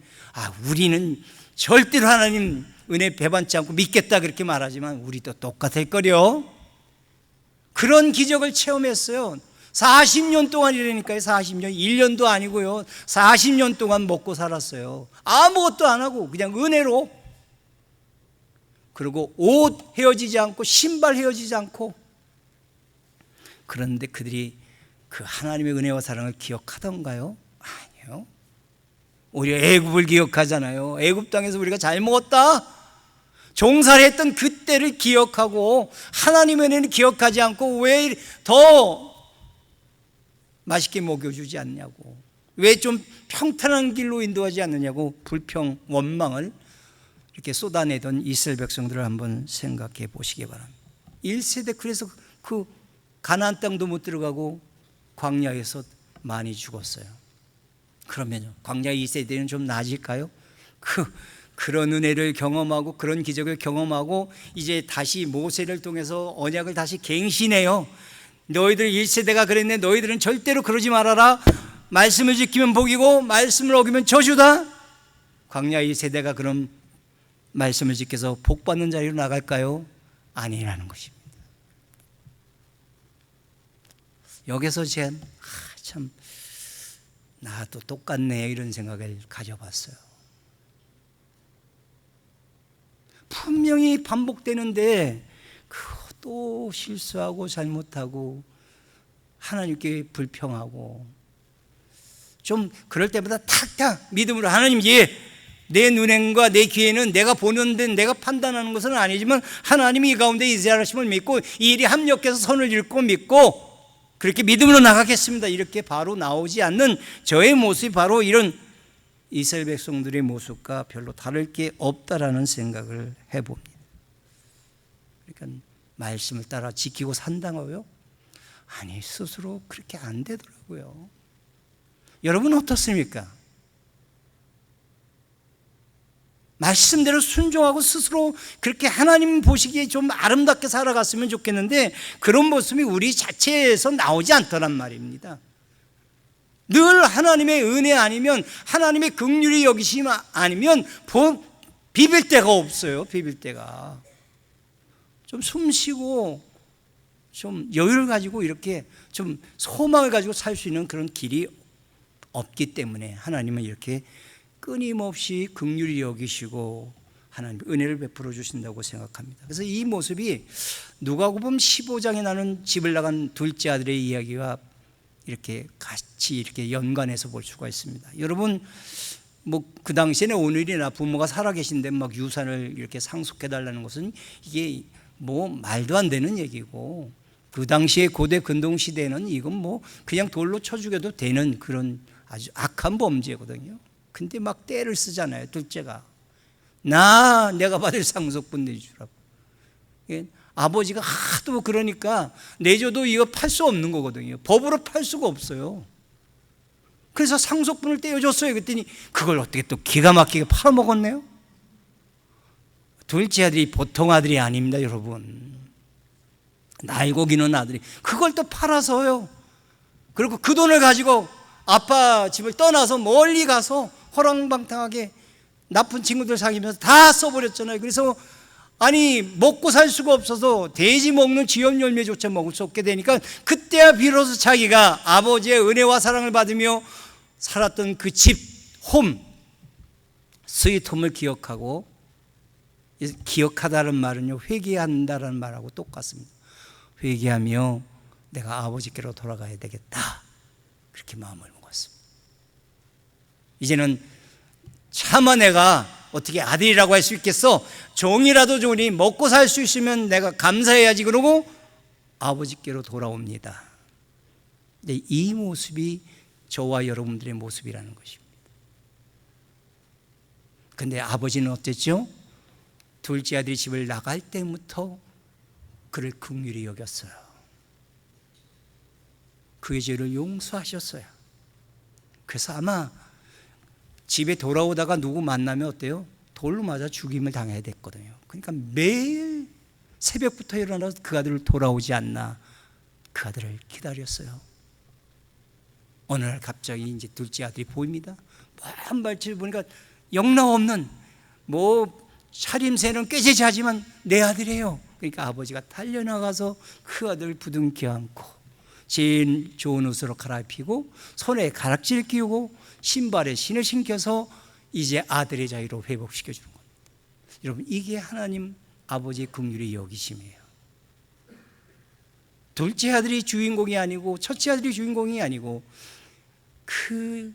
우리는 절대로 하나님 은혜 배반치 않고 믿겠다 그렇게 말하지만 우리도 똑같을 거려. 그런 기적을 체험했어요. 40년 동안이라니까요. 40년, 1년도 아니고요. 40년 동안 먹고 살았어요. 아무것도 안 하고 그냥 은혜로. 그리고 옷 헤어지지 않고 신발 헤어지지 않고. 그런데 그들이 그 하나님의 은혜와 사랑을 기억하던가요? 아니요. 오히려 애굽을 기억하잖아요. 애굽 땅에서 우리가 잘 먹었다, 종살이 했던 그때를 기억하고 하나님의 은혜는 기억하지 않고 왜 더 맛있게 먹여주지 않냐고, 왜 좀 평탄한 길로 인도하지 않느냐고 불평, 원망을 이렇게 쏟아내던 이스라엘 백성들을 한번 생각해 보시기 바랍니다. 1세대 그래서 그 가나안 땅도 못 들어가고 광야에서 많이 죽었어요. 그러면요, 광야 2세대는 좀 나아질까요? 그런 은혜를 경험하고 그런 기적을 경험하고 이제 다시 모세를 통해서 언약을 다시 갱신해요. 너희들 1세대가 그랬네, 너희들은 절대로 그러지 말아라. 말씀을 지키면 복이고 말씀을 어기면 저주다. 광야 2세대가 그럼 말씀을 지켜서 복받는 자리로 나갈까요? 아니라는 것입니다. 여기서 참 나도 똑같네 이런 생각을 가져봤어요. 분명히 반복되는데 또 실수하고 잘못하고 하나님께 불평하고, 좀 그럴 때마다 탁탁 믿음으로 하나님, 내 눈에과 내 귀에는 내가 보는데 내가 판단하는 것은 아니지만 하나님이 이 가운데 이스라엘심을 믿고 이 일이 합력해서 선을 읽고 믿고 그렇게 믿음으로 나가겠습니다, 이렇게 바로 나오지 않는 저의 모습이 바로 이런 이스라엘 백성들의 모습과 별로 다를 게 없다라는 생각을 해봅니다. 그러니까 말씀을 따라 지키고 산다고요? 아니, 스스로 그렇게 안 되더라고요. 여러분 어떻습니까? 말씀대로 순종하고 스스로 그렇게 하나님 보시기에 좀 아름답게 살아갔으면 좋겠는데 그런 모습이 우리 자체에서 나오지 않더란 말입니다. 늘 하나님의 은혜 아니면 하나님의 긍휼이 여기심 아니면 비빌 데가 없어요. 비빌 데가. 좀 숨쉬고 좀 여유를 가지고 이렇게 좀 소망을 가지고 살 수 있는 그런 길이 없기 때문에 하나님은 이렇게 끊임없이 긍휼히 여기시고 하나님 은혜를 베풀어 주신다고 생각합니다. 그래서 이 모습이 누가복음 15장에 나는 집을 나간 둘째 아들의 이야기와 이렇게 같이 이렇게 연관해서 볼 수가 있습니다. 여러분 그 당시에는 오늘이나 부모가 살아계신데 막 유산을 이렇게 상속해 달라는 것은 이게 말도 안 되는 얘기고, 그 당시에 고대 근동 시대에는 이건 그냥 돌로 쳐 죽여도 되는 그런 아주 악한 범죄거든요. 근데 막 떼를 쓰잖아요. 둘째가 내가 받을 상속분 내주라고. 아버지가 하도 그러니까 내줘도 이거 팔 수 없는 거거든요. 법으로 팔 수가 없어요. 그래서 상속분을 떼어줬어요. 그랬더니 그걸 어떻게 또 기가 막히게 팔아먹었네요. 둘째 아들이 보통 아들이 아닙니다, 여러분. 날고 기는 아들이 그걸 또 팔아서요. 그리고 그 돈을 가지고 아빠 집을 떠나서 멀리 가서 허랑방탕하게 나쁜 친구들 사귀면서 다 써버렸잖아요. 그래서 먹고 살 수가 없어서 돼지 먹는 지엽 열매조차 먹을 수 없게 되니까 그때야 비로소 자기가 아버지의 은혜와 사랑을 받으며 살았던 그 집, 스윗홈을 기억하고, 기억하다는 말은요, 회개한다는 말하고 똑같습니다. 회개하며 내가 아버지께로 돌아가야 되겠다, 그렇게 마음을 먹었습니다. 이제는 차마 내가 어떻게 아들이라고 할 수 있겠어? 종이라도 좋으니 먹고 살 수 있으면 내가 감사해야지. 그러고 아버지께로 돌아옵니다. 근데 이 모습이 저와 여러분들의 모습이라는 것입니다. 근데 아버지는 어땠죠? 둘째 아들이 집을 나갈 때부터 그를 긍휼히 여겼어요. 그의 죄를 용서하셨어요. 그래서 아마 집에 돌아오다가 누구 만나면 어때요? 돌로 맞아 죽임을 당해야 됐거든요. 그러니까 매일 새벽부터 일어나서 그 아들을 돌아오지 않나 그 아들을 기다렸어요. 어느 날 갑자기 이제 둘째 아들이 보입니다. 한 발치를 보니까 영락없는 차림새는 꾀죄죄하지만 내 아들이에요. 그러니까 아버지가 달려나가서 그 아들을 부둥켜 안고 제일 좋은 옷으로 갈아입히고 손에 가락지를 끼우고 신발에 신을 신겨서 이제 아들의 자유로 회복시켜 주는 겁니다. 여러분, 이게 하나님 아버지의 긍휼의 여기심이에요. 둘째 아들이 주인공이 아니고 첫째 아들이 주인공이 아니고 그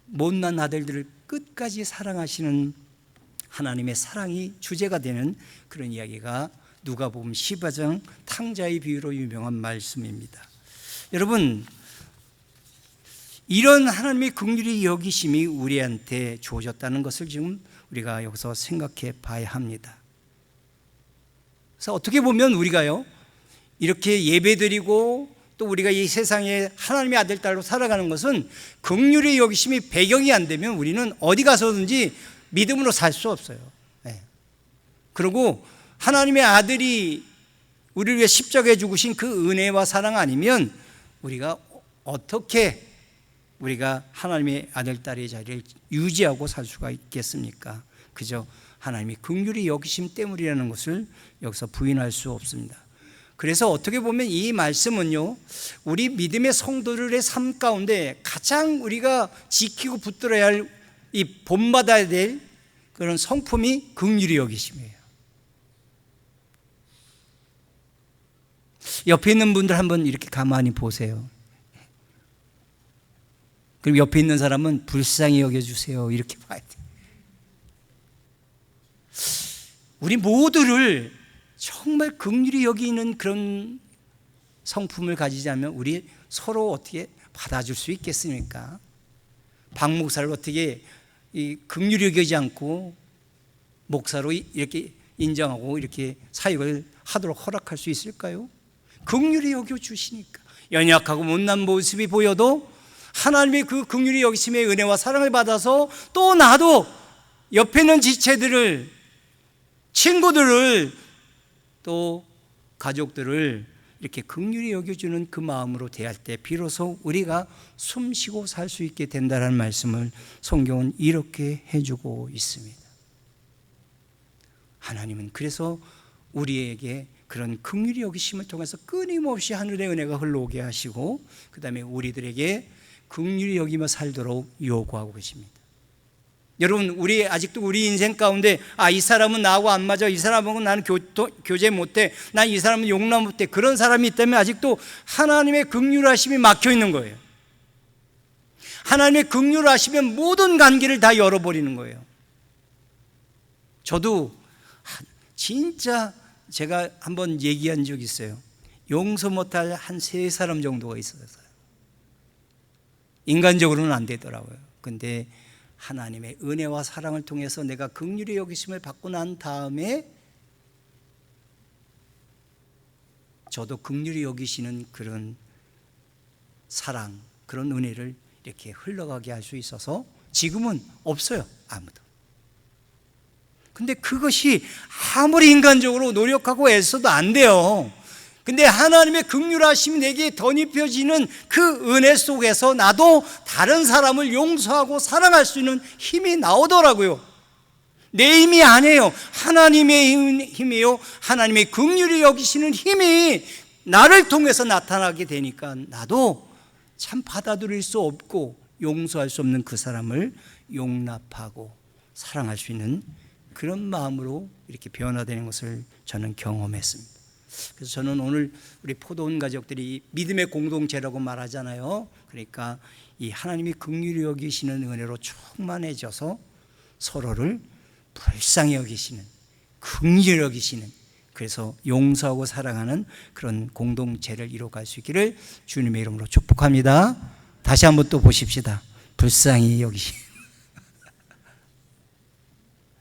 못난 아들들을 끝까지 사랑하시는 하나님의 사랑이 주제가 되는 그런 이야기가 누가복음 12장 탕자의 비유로 유명한 말씀입니다. 여러분, 이런 하나님의 긍휼의 여기심이 우리한테 주어졌다는 것을 지금 우리가 여기서 생각해 봐야 합니다. 그래서 어떻게 보면 우리가요, 이렇게 예배드리고 또 우리가 이 세상에 하나님의 아들 딸로 살아가는 것은 긍휼의 여기심이 배경이 안 되면 우리는 어디 가서든지 믿음으로 살 수 없어요. 네. 그리고 하나님의 아들이 우리를 위해 십자가에 죽으신 그 은혜와 사랑 아니면 우리가 어떻게 우리가 하나님의 아들 딸의 자리를 유지하고 살 수가 있겠습니까? 그저 하나님이 긍휼히 여기심 때문이라는 것을 여기서 부인할 수 없습니다. 그래서 어떻게 보면 이 말씀은요, 우리 믿음의 성도들의 삶 가운데 가장 우리가 지키고 붙들어야 할, 이 본받아야 될 그런 성품이 긍휼히 여기심이에요. 옆에 있는 분들 한번 이렇게 가만히 보세요. 그리고 옆에 있는 사람은 불쌍히 여겨주세요. 이렇게 봐야 돼요. 우리 모두를 정말 긍휼히 여기는 그런 성품을 가지자면 우리 서로 어떻게 받아줄 수 있겠습니까? 박 목사를 어떻게 긍휼히 여기지 않고 목사로 이렇게 인정하고 이렇게 사역을 하도록 허락할 수 있을까요? 긍휼히 여겨주시니까. 연약하고 못난 모습이 보여도 하나님의 그 긍휼히 여기심의 은혜와 사랑을 받아서 또 나도 옆에 있는 지체들을, 친구들을, 또 가족들을 이렇게 긍휼히 여겨주는 그 마음으로 대할 때 비로소 우리가 숨쉬고 살 수 있게 된다는 말씀을 성경은 이렇게 해주고 있습니다. 하나님은 그래서 우리에게 그런 긍휼히 여기심을 통해서 끊임없이 하늘의 은혜가 흘러오게 하시고 그 다음에 우리들에게 긍휼히 여기며 살도록 요구하고 계십니다. 여러분, 우리 아직도 우리 인생 가운데 이 사람은 나하고 안 맞아, 이 사람하고 나는 교제 못해, 난 이 사람은 용납 못해, 그런 사람이 있다면 아직도 하나님의 긍휼하심이 막혀 있는 거예요. 하나님의 긍휼하시면 모든 관계를 다 열어버리는 거예요. 저도 진짜 제가 한번 얘기한 적이 있어요. 용서 못할 한 3사람 정도가 있었어요. 인간적으로는 안 되더라고요. 근데 하나님의 은혜와 사랑을 통해서 내가 긍휼히 여기심을 받고 난 다음에 저도 긍휼히 여기시는 그런 사랑, 그런 은혜를 이렇게 흘러가게 할 수 있어서 지금은 없어요, 아무도. 근데 그것이 아무리 인간적으로 노력하고 애써도 안 돼요. 근데 하나님의 긍휼하심이 내게 덧입혀지는 그 은혜 속에서 나도 다른 사람을 용서하고 사랑할 수 있는 힘이 나오더라고요. 내 힘이 아니에요. 하나님의 힘이요. 하나님의 긍휼히 여기시는 힘이 나를 통해서 나타나게 되니까 나도 참 받아들일 수 없고 용서할 수 없는 그 사람을 용납하고 사랑할 수 있는 그런 마음으로 이렇게 변화되는 것을 저는 경험했습니다. 그래서 저는 오늘 우리 포도원 가족들이 믿음의 공동체라고 말하잖아요. 그러니까 이 하나님이 긍휼히 여기시는 은혜로 충만해져서 서로를 불쌍히 여기시는, 긍휼히 여기시는, 그래서 용서하고 사랑하는 그런 공동체를 이뤄갈 수 있기를 주님의 이름으로 축복합니다. 다시 한번 또 보십시다. 불쌍히 여기시는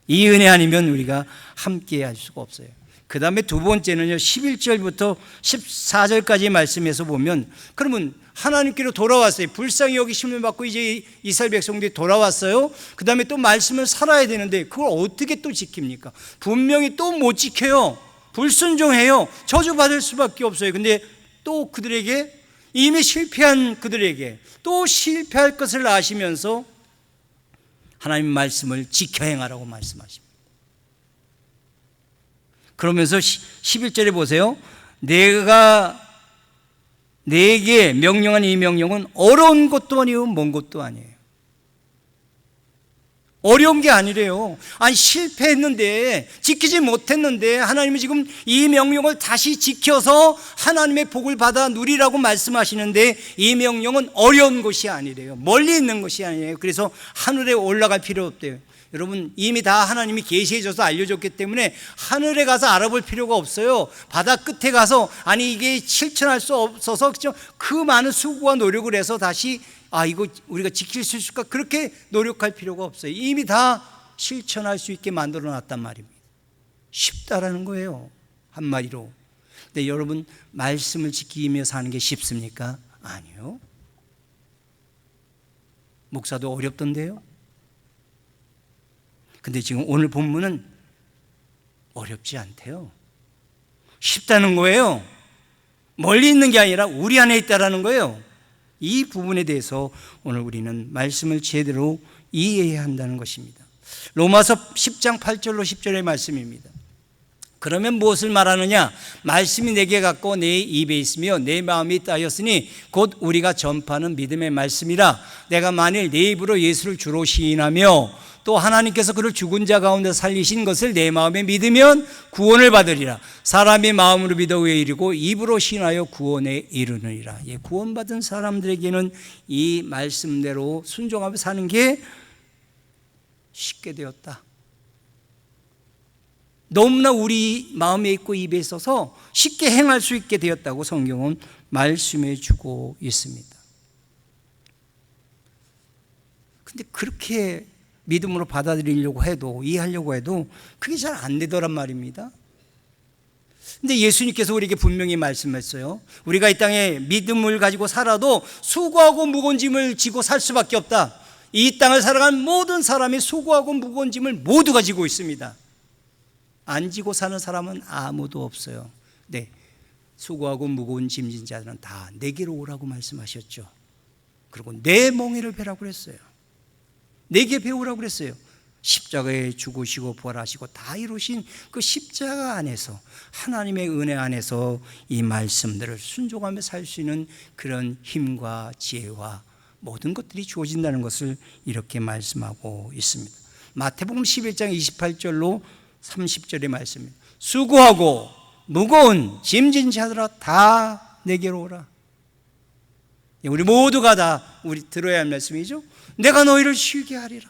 이 은혜 아니면 우리가 함께 할 수가 없어요. 그 다음에 두 번째는요, 11절부터 14절까지 말씀에서 보면, 그러면 하나님께로 돌아왔어요. 불쌍히 여기심을 받고 이제 이스라엘 백성들이 돌아왔어요. 그 다음에 또 말씀을 살아야 되는데 그걸 어떻게 또 지킵니까? 분명히 또 못 지켜요. 불순종해요. 저주받을 수밖에 없어요. 근데 또 그들에게, 이미 실패한 그들에게 또 실패할 것을 아시면서 하나님 말씀을 지켜 행하라고 말씀하십니다. 그러면서 11절에 보세요. 내가 내게 명령한 이 명령은 어려운 것도 아니고 먼 것도 아니에요. 어려운 게 아니래요. 아니 실패했는데, 지키지 못했는데 하나님이 지금 이 명령을 다시 지켜서 하나님의 복을 받아 누리라고 말씀하시는데, 이 명령은 어려운 것이 아니래요. 멀리 있는 것이 아니에요. 그래서 하늘에 올라갈 필요 없대요. 여러분, 이미 다 하나님이 계시해줘서 알려줬기 때문에 하늘에 가서 알아볼 필요가 없어요. 바다 끝에 가서 아니 이게 실천할 수 없어서 그 많은 수고와 노력을 해서 다시 이거 우리가 지킬 수 있을까, 그렇게 노력할 필요가 없어요. 이미 다 실천할 수 있게 만들어 놨단 말입니다. 쉽다라는 거예요, 한마디로. 근데 여러분, 말씀을 지키며 사는 게 쉽습니까? 아니요. 목사도 어렵던데요. 근데 지금 오늘 본문은 어렵지 않대요. 쉽다는 거예요. 멀리 있는 게 아니라 우리 안에 있다라는 거예요. 이 부분에 대해서 오늘 우리는 말씀을 제대로 이해해야 한다는 것입니다. 로마서 10장 8절로 10절의 말씀입니다. 그러면 무엇을 말하느냐? 말씀이 내게 갖고 내 입에 있으며 내 마음이 따였으니 곧 우리가 전파하는 믿음의 말씀이라. 내가 만일 내 입으로 예수를 주로 시인하며 또 하나님께서 그를 죽은 자 가운데 살리신 것을 내 마음에 믿으면 구원을 받으리라. 사람이 마음으로 믿어 의에 이르고 입으로 신하여 구원에 이르느니라. 구원받은 사람들에게는 이 말씀대로 순종하며 사는 게 쉽게 되었다. 너무나 우리 마음에 있고 입에 있어서 쉽게 행할 수 있게 되었다고 성경은 말씀해 주고 있습니다. 근데 그렇게 믿음으로 받아들이려고 해도, 이해하려고 해도 그게 잘 안 되더란 말입니다. 근데 예수님께서 우리에게 분명히 말씀했어요. 우리가 이 땅에 믿음을 가지고 살아도 수고하고 무거운 짐을 지고 살 수밖에 없다. 이 땅을 살아가는 모든 사람이 수고하고 무거운 짐을 모두 가지고 있습니다. 안 지고 사는 사람은 아무도 없어요. 네, 수고하고 무거운 짐진 자들은 다 내게로 오라고 말씀하셨죠. 그리고 내 멍에를 베라고 그랬어요. 내게 배우라고 그랬어요. 십자가에 죽으시고 부활하시고 다 이루신 그 십자가 안에서, 하나님의 은혜 안에서 이 말씀들을 순종하며 살 수 있는 그런 힘과 지혜와 모든 것들이 주어진다는 것을 이렇게 말씀하고 있습니다. 마태복음 11장 28절로 30절의 말씀입니다. 수고하고 무거운 짐진 자들아 다 내게로 오라. 우리 모두가 다 우리 들어야 할 말씀이죠. 내가 너희를 쉬게 하리라.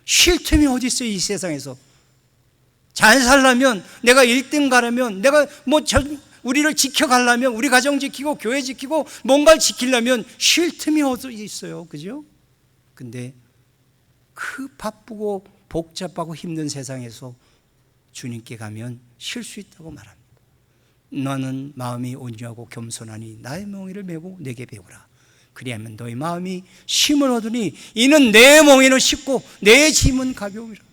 쉴 틈이 어디 있어요, 이 세상에서. 잘 살려면, 내가 1등 가려면, 내가 우리를 지켜가려면, 우리 가정 지키고 교회 지키고 뭔가를 지키려면 쉴 틈이 어디 있어요, 그죠? 근데 그 바쁘고 복잡하고 힘든 세상에서 주님께 가면 쉴 수 있다고 말합니다. 너는 마음이 온유하고 겸손하니 나의 멍에를 메고 내게 배우라. 그리하면 너희 마음이 쉼을 얻으니 이는 내 멍에는 쉽고 내 짐은 가벼우리라.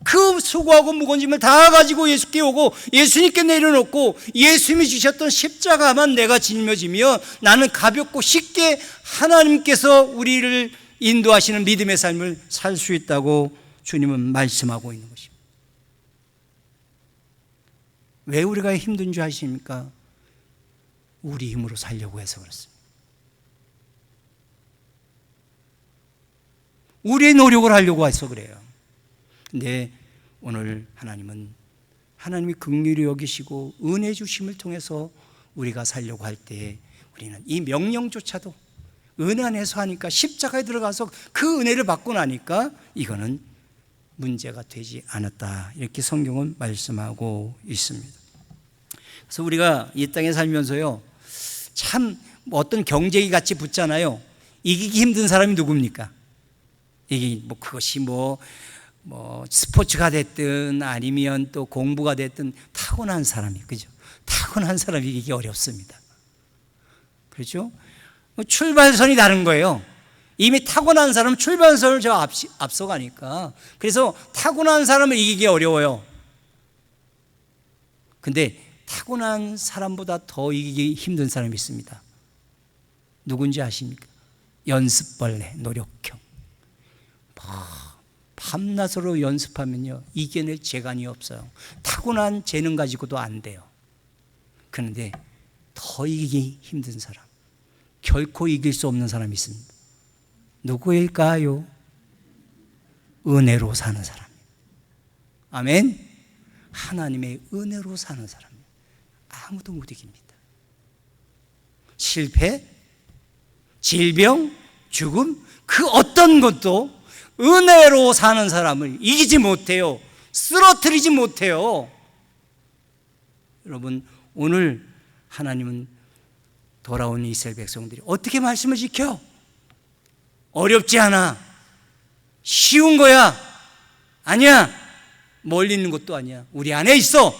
그 수고하고 무거운 짐을 다 가지고 예수께 오고 예수님께 내려놓고 예수님이 주셨던 십자가만 내가 짊어지며 나는 가볍고 쉽게 하나님께서 우리를 인도하시는 믿음의 삶을 살 수 있다고 주님은 말씀하고 있는 것입니다. 왜 우리가 힘든 줄 아십니까? 우리 힘으로 살려고 해서 그렇습니다. 우리의 노력을 하려고 해서 그래요. 근데 오늘 하나님은 하나님이 긍휼히 여기시고 은혜 주심을 통해서 우리가 살려고 할 때 우리는 이 명령조차도 은혜 안에서 하니까, 십자가에 들어가서 그 은혜를 받고 나니까 이거는 문제가 되지 않았다, 이렇게 성경은 말씀하고 있습니다. 그래서 우리가 이 땅에 살면서요, 참 어떤 경쟁이 같이 붙잖아요. 이기기 힘든 사람이 누굽니까? 이게 그것이 스포츠가 됐든 아니면 또 공부가 됐든 타고난 사람이, 그죠? 타고난 사람이 이기기 어렵습니다. 그렇죠? 출발선이 다른 거예요. 이미 타고난 사람은 출발선을 저 앞서가니까. 그래서 타고난 사람을 이기기 어려워요. 근데 타고난 사람보다 더 이기기 힘든 사람이 있습니다. 누군지 아십니까? 연습벌레, 노력형. 밤낮으로 연습하면요 이겨낼 재간이 없어요. 타고난 재능 가지고도 안 돼요. 그런데 더 이기기 힘든 사람, 결코 이길 수 없는 사람이 있습니다. 누구일까요? 은혜로 사는 사람. 아멘. 하나님의 은혜로 사는 사람. 아무도 못 이깁니다. 실패, 질병, 죽음, 그 어떤 것도 은혜로 사는 사람을 이기지 못해요. 쓰러뜨리지 못해요. 여러분, 오늘 하나님은 돌아온 이스라엘 백성들이 어떻게 말씀을 지켜? 어렵지 않아. 쉬운 거야. 아니야. 멀리 있는 것도 아니야. 우리 안에 있어.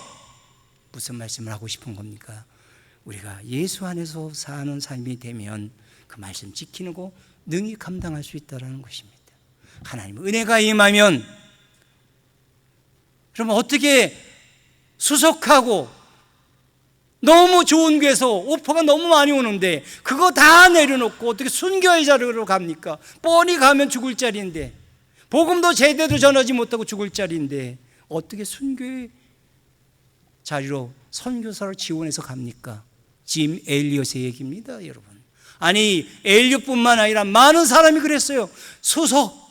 무슨 말씀을 하고 싶은 겁니까? 우리가 예수 안에서 사는 삶이 되면 그 말씀 지키는 거 능히 감당할 수 있다는 것입니다. 하나님의 은혜가 임하면 그러면 어떻게 수석하고 너무 좋은 교회에서 오퍼가 너무 많이 오는데 그거 다 내려놓고 어떻게 순교의 자리로 갑니까? 뻔히 가면 죽을 자리인데, 복음도 제대로 전하지 못하고 죽을 자리인데 어떻게 순교의 자리로 선교사로 지원해서 갑니까? 짐 엘리엇의 얘기입니다, 여러분. 아니, 엘리엇뿐만 아니라 많은 사람이 그랬어요. 수석,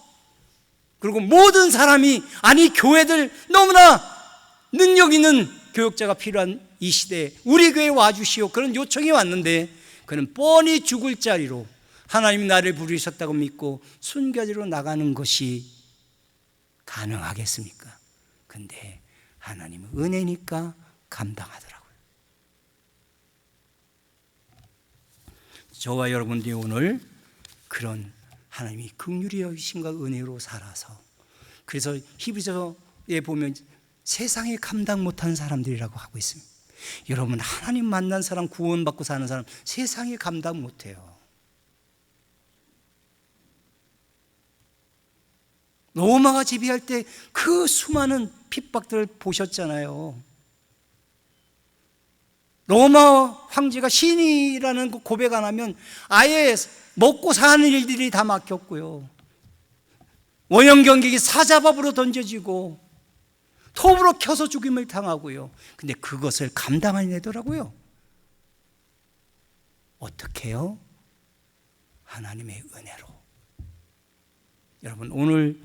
그리고 모든 사람이, 아니 교회들 너무나 능력 있는 교역자가 필요한 이 시대에 우리 교회에 와주시오, 그런 요청이 왔는데 그는 뻔히 죽을 자리로 하나님이 나를 부르셨다고 믿고 순교지로 나가는 것이 가능하겠습니까? 근데 하나님은 은혜니까 감당하더라고요. 저와 여러분들이 오늘 그런 하나님이 긍휼히 여기심과 은혜로 살아서, 그래서 히브리서에 보면 세상에 감당 못한 사람들이라고 하고 있습니다. 여러분, 하나님 만난 사람, 구원받고 사는 사람 세상에 감당 못해요. 로마가 지배할 때 그 수많은 핍박들을 보셨잖아요. 로마 황제가 신이라는 고백 안 하면 아예 먹고 사는 일들이 다 막혔고요. 원형 경객이 사자밥으로 던져지고 톱으로 켜서 죽임을 당하고요. 근데 그것을 감당해내더라고요. 어떻게 해요? 하나님의 은혜로. 여러분, 오늘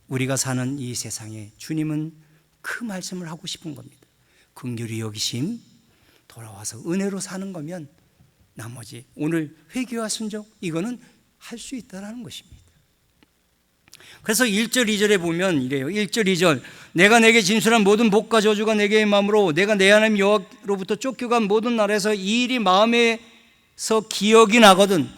우리가 사는 이 세상에 주님은 그 말씀을 하고 싶은 겁니다. 긍휼히 여기심, 돌아와서 은혜로 사는 거면 나머지 오늘 회개와 순종, 이거는 할 수 있다는 것입니다. 그래서 1절 2절에 보면 이래요. 1절 2절, 내가 내게 진술한 모든 복과 저주가 내게 임함으로 내가 내 하나님 여호와로부터 쫓겨간 모든 나라에서 이 일이 마음에서 기억이 나거든.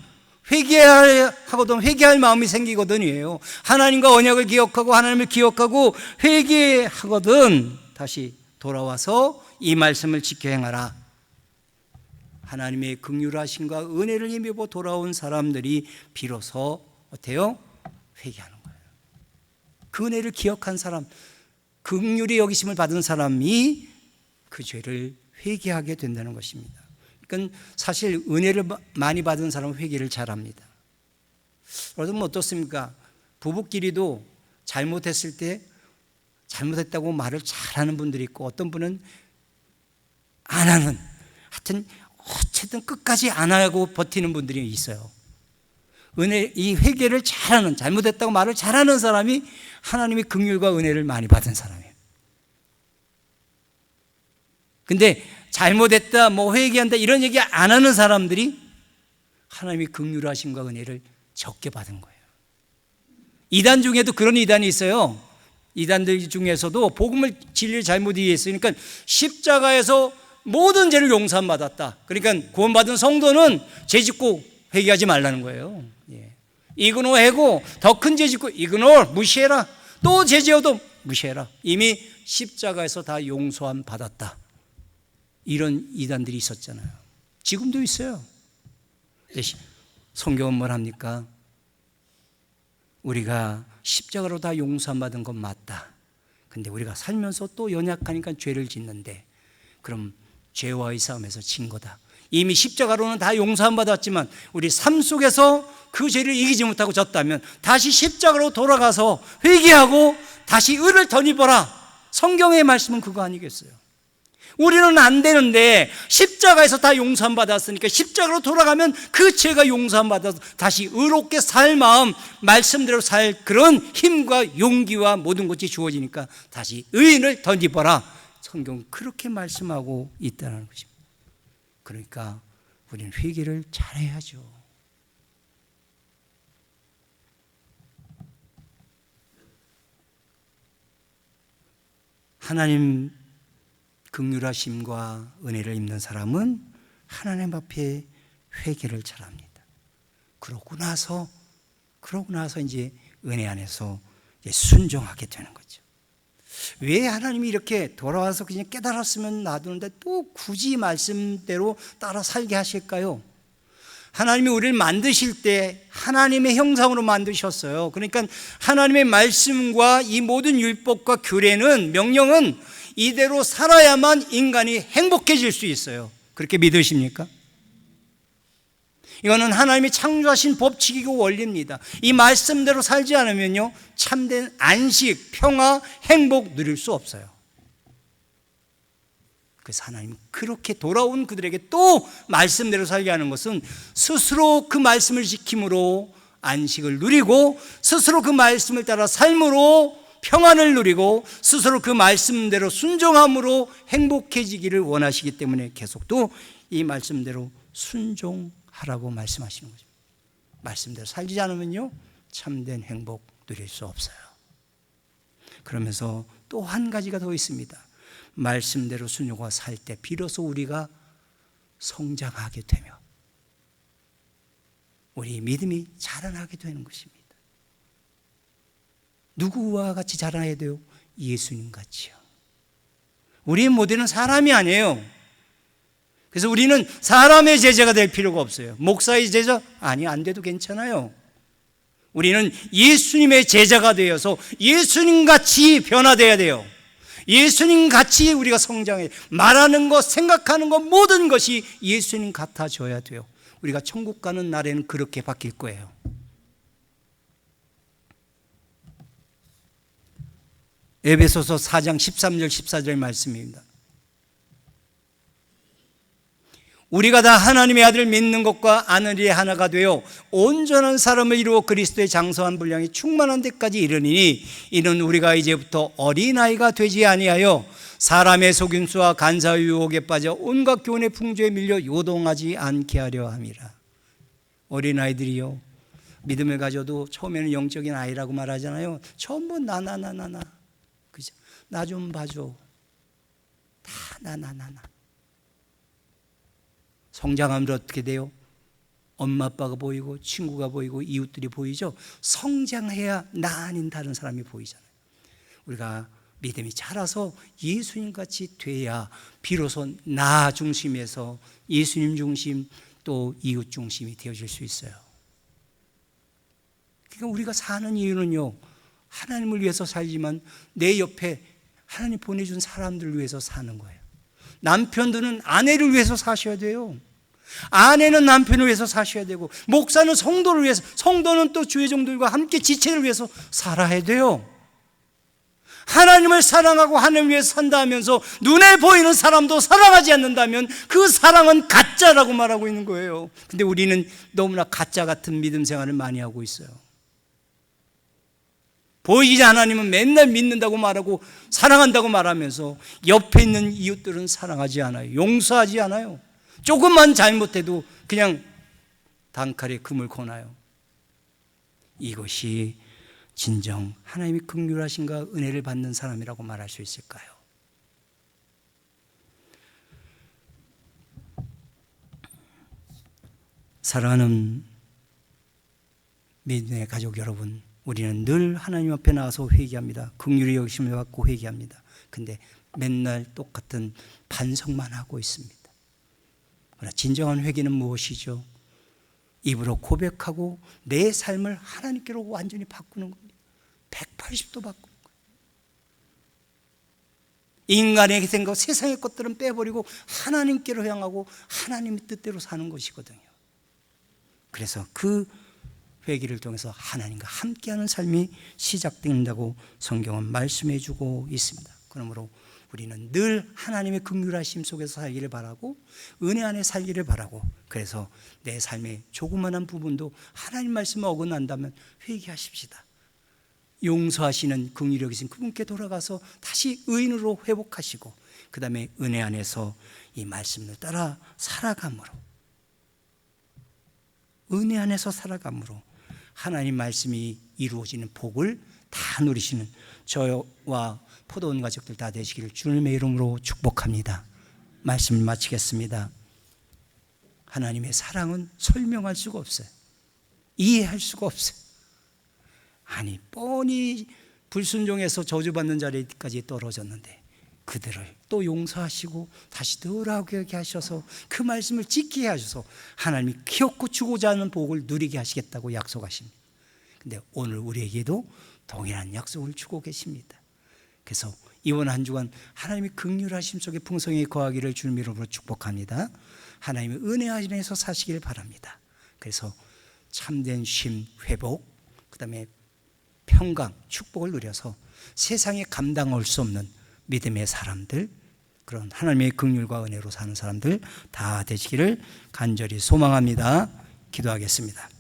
회개할 마음이 생기거든이에요. 하나님과 언약을 기억하고 하나님을 기억하고 회개하거든. 다시 돌아와서 이 말씀을 지켜 행하라. 하나님의 긍휼하심과 은혜를 힘입어 돌아온 사람들이 비로소 어때요? 회개하는 거예요. 그 은혜를 기억한 사람, 긍휼히 여기심을 받은 사람이 그 죄를 회개하게 된다는 것입니다. 그러니까 사실 은혜를 많이 받은 사람은 회개를 잘합니다. 여러분 어떻습니까? 부부끼리도 잘못했을 때 잘못했다고 말을 잘하는 분들이 있고, 어떤 분은 안 하는, 하여튼 어쨌든 끝까지 안 하고 버티는 분들이 있어요. 이 회개를 잘하는, 잘못했다고 말을 잘하는 사람이 하나님의 긍휼과 은혜를 많이 받은 사람이에요. 근데 잘못했다, 회개한다 이런 얘기 안 하는 사람들이 하나님의 긍휼하심과 은혜를 적게 받은 거예요. 이단 중에도 그런 이단이 있어요. 이단들 중에서도 복음을 진리를 잘못 이해했으니까 십자가에서 모든 죄를 용서받았다. 그러니까 구원받은 성도는 죄 짓고 회개하지 말라는 거예요. 이그노 해고 더 큰 죄 짓고 이그노 무시해라. 또 죄 지어도 무시해라. 이미 십자가에서 다 용서함 받았다. 이런 이단들이 있었잖아요. 지금도 있어요. 성경은 뭘 합니까? 우리가 십자가로 다 용서함 받은 건 맞다. 근데 우리가 살면서 또 연약하니까 죄를 짓는데, 그럼 죄와의 싸움에서 진 거다. 이미 십자가로는 다 용서함 받았지만 우리 삶 속에서 그 죄를 이기지 못하고 졌다면 다시 십자가로 돌아가서 회개하고 다시 의를 덧입어라. 성경의 말씀은 그거 아니겠어요? 우리는 안 되는데 십자가에서 다 용서함 받았으니까 십자가로 돌아가면 그 죄가 용서함 받아서 다시 의롭게 살 마음, 말씀대로 살 그런 힘과 용기와 모든 것이 주어지니까 다시 의인을 덧입어라. 성경은 그렇게 말씀하고 있다는 것입니다. 그러니까 우리는 회개를 잘해야죠. 하나님 긍휼하심과 은혜를 입는 사람은 하나님 앞에 회개를 잘합니다. 그러고 나서 이제 은혜 안에서 이제 순종하게 되는 거죠. 왜 하나님이 이렇게 돌아와서 그냥 깨달았으면 놔두는데 또 굳이 말씀대로 따라 살게 하실까요? 하나님이 우리를 만드실 때 하나님의 형상으로 만드셨어요. 그러니까 하나님의 말씀과 이 모든 율법과 규례는, 명령은 이대로 살아야만 인간이 행복해질 수 있어요. 그렇게 믿으십니까? 이거는 하나님이 창조하신 법칙이고 원리입니다. 이 말씀대로 살지 않으면요, 참된 안식, 평화, 행복 누릴 수 없어요. 그래서 하나님 그렇게 돌아온 그들에게 또 말씀대로 살게 하는 것은 스스로 그 말씀을 지킴으로 안식을 누리고, 스스로 그 말씀을 따라 삶으로 평안을 누리고, 스스로 그 말씀대로 순종함으로 행복해지기를 원하시기 때문에 계속 또 이 말씀대로 순종하라고 말씀하시는 거죠. 말씀대로 살지 않으면요, 참된 행복 누릴 수 없어요. 그러면서 또 한 가지가 더 있습니다. 말씀대로 순종하고 살 때 비로소 우리가 성장하게 되며 우리 믿음이 자라나게 되는 것입니다. 누구와 같이 자라나야 돼요? 예수님 같이요. 우리의 모델은 사람이 아니에요. 그래서 우리는 사람의 제자가 될 필요가 없어요. 목사의 제자? 아니, 안 돼도 괜찮아요. 우리는 예수님의 제자가 되어서 예수님 같이 변화되어야 돼요. 예수님 같이 우리가 성장해, 말하는 것, 생각하는 것, 모든 것이 예수님 같아져야 돼요. 우리가 천국 가는 날에는 그렇게 바뀔 거예요. 에베소서 4장 13절 14절의 말씀입니다. 우리가 다 하나님의 아들을 믿는 것과 아는 일에 하나가 되어 온전한 사람을 이루어 그리스도의 장성한 분량이 충만한 데까지 이르니, 이는 우리가 이제부터 어린아이가 되지 아니하여 사람의 속임수와 간사의 유혹에 빠져 온갖 교훈의 풍조에 밀려 요동하지 않게 하려 함이라. 어린아이들이요, 믿음을 가져도 처음에는 영적인 아이라고 말하잖아요. 전부 나 그죠? 나 좀 봐줘. 다 나. 성장하면 어떻게 돼요? 엄마 아빠가 보이고 친구가 보이고 이웃들이 보이죠. 성장해야 나 아닌 다른 사람이 보이잖아요. 우리가 믿음이 자라서 예수님같이 돼야 비로소 나 중심에서 예수님 중심, 또 이웃 중심이 되어질 수 있어요. 그러니까 우리가 사는 이유는요, 하나님을 위해서 살지만 내 옆에 하나님 보내준 사람들을 위해서 사는 거예요. 남편들은 아내를 위해서 사셔야 돼요. 아내는 남편을 위해서 사셔야 되고, 목사는 성도를 위해서, 성도는 또 주의 종들과 함께 지체를 위해서 살아야 돼요. 하나님을 사랑하고 하나님을 위해서 산다 하면서 눈에 보이는 사람도 사랑하지 않는다면 그 사랑은 가짜라고 말하고 있는 거예요. 근데 우리는 너무나 가짜 같은 믿음 생활을 많이 하고 있어요. 보이지 하나님은 맨날 믿는다고 말하고 사랑한다고 말하면서 옆에 있는 이웃들은 사랑하지 않아요. 용서하지 않아요. 조금만 잘못해도 그냥 단칼에 금을 거나요. 이것이 진정 하나님이 긍휼하신가 은혜를 받는 사람이라고 말할 수 있을까요? 사랑하는 믿음의 가족 여러분, 우리는 늘 하나님 앞에 나와서 회개합니다. 긍휼히 여기심을 받고 회개합니다. 근데 맨날 똑같은 반성만 하고 있습니다. 그러나 진정한 회개는 무엇이죠? 입으로 고백하고 내 삶을 하나님께로 완전히 바꾸는 겁니다. 180도 바꾸는 거예요. 인간의 생각, 세상의 것들은 빼버리고 하나님께로 향하고 하나님의 뜻대로 사는 것이거든요. 그래서 그 회개를 통해서 하나님과 함께하는 삶이 시작된다고 성경은 말씀해 주고 있습니다. 그러므로 우리는 늘 하나님의 긍휼하심 속에서 살기를 바라고 은혜 안에 살기를 바라고, 그래서 내 삶의 조그만한 부분도 하나님 말씀에 어긋난다면 회개하십시다. 용서하시는 긍휼히 여기신 그분께 돌아가서 다시 의인으로 회복하시고, 그 다음에 은혜 안에서 이 말씀을 따라 살아감으로, 은혜 안에서 살아감으로 하나님 말씀이 이루어지는 복을 다 누리시는 저와 포도원 가족들 다 되시기를 주님의 이름으로 축복합니다. 말씀을 마치겠습니다. 하나님의 사랑은 설명할 수가 없어요. 이해할 수가 없어요. 아니, 뻔히 불순종해서 저주받는 자리까지 떨어졌는데 그들을 또 용서하시고 다시 돌아오게 하셔서 그 말씀을 지키게 하셔서 하나님이 기업고 주고자 하는 복을 누리게 하시겠다고 약속하십니다. 근데 오늘 우리에게도 동일한 약속을 주고 계십니다. 그래서 이번 한 주간 하나님의 긍휼하심 속에 풍성히 거하기를 주님 이름으로 축복합니다. 하나님의 은혜 안에서 사시길 바랍니다. 그래서 참된 쉼, 회복, 그 다음에 평강, 축복을 누려서 세상에 감당할 수 없는 믿음의 사람들, 그런 하나님의 긍휼과 은혜로 사는 사람들 다 되시기를 간절히 소망합니다. 기도하겠습니다.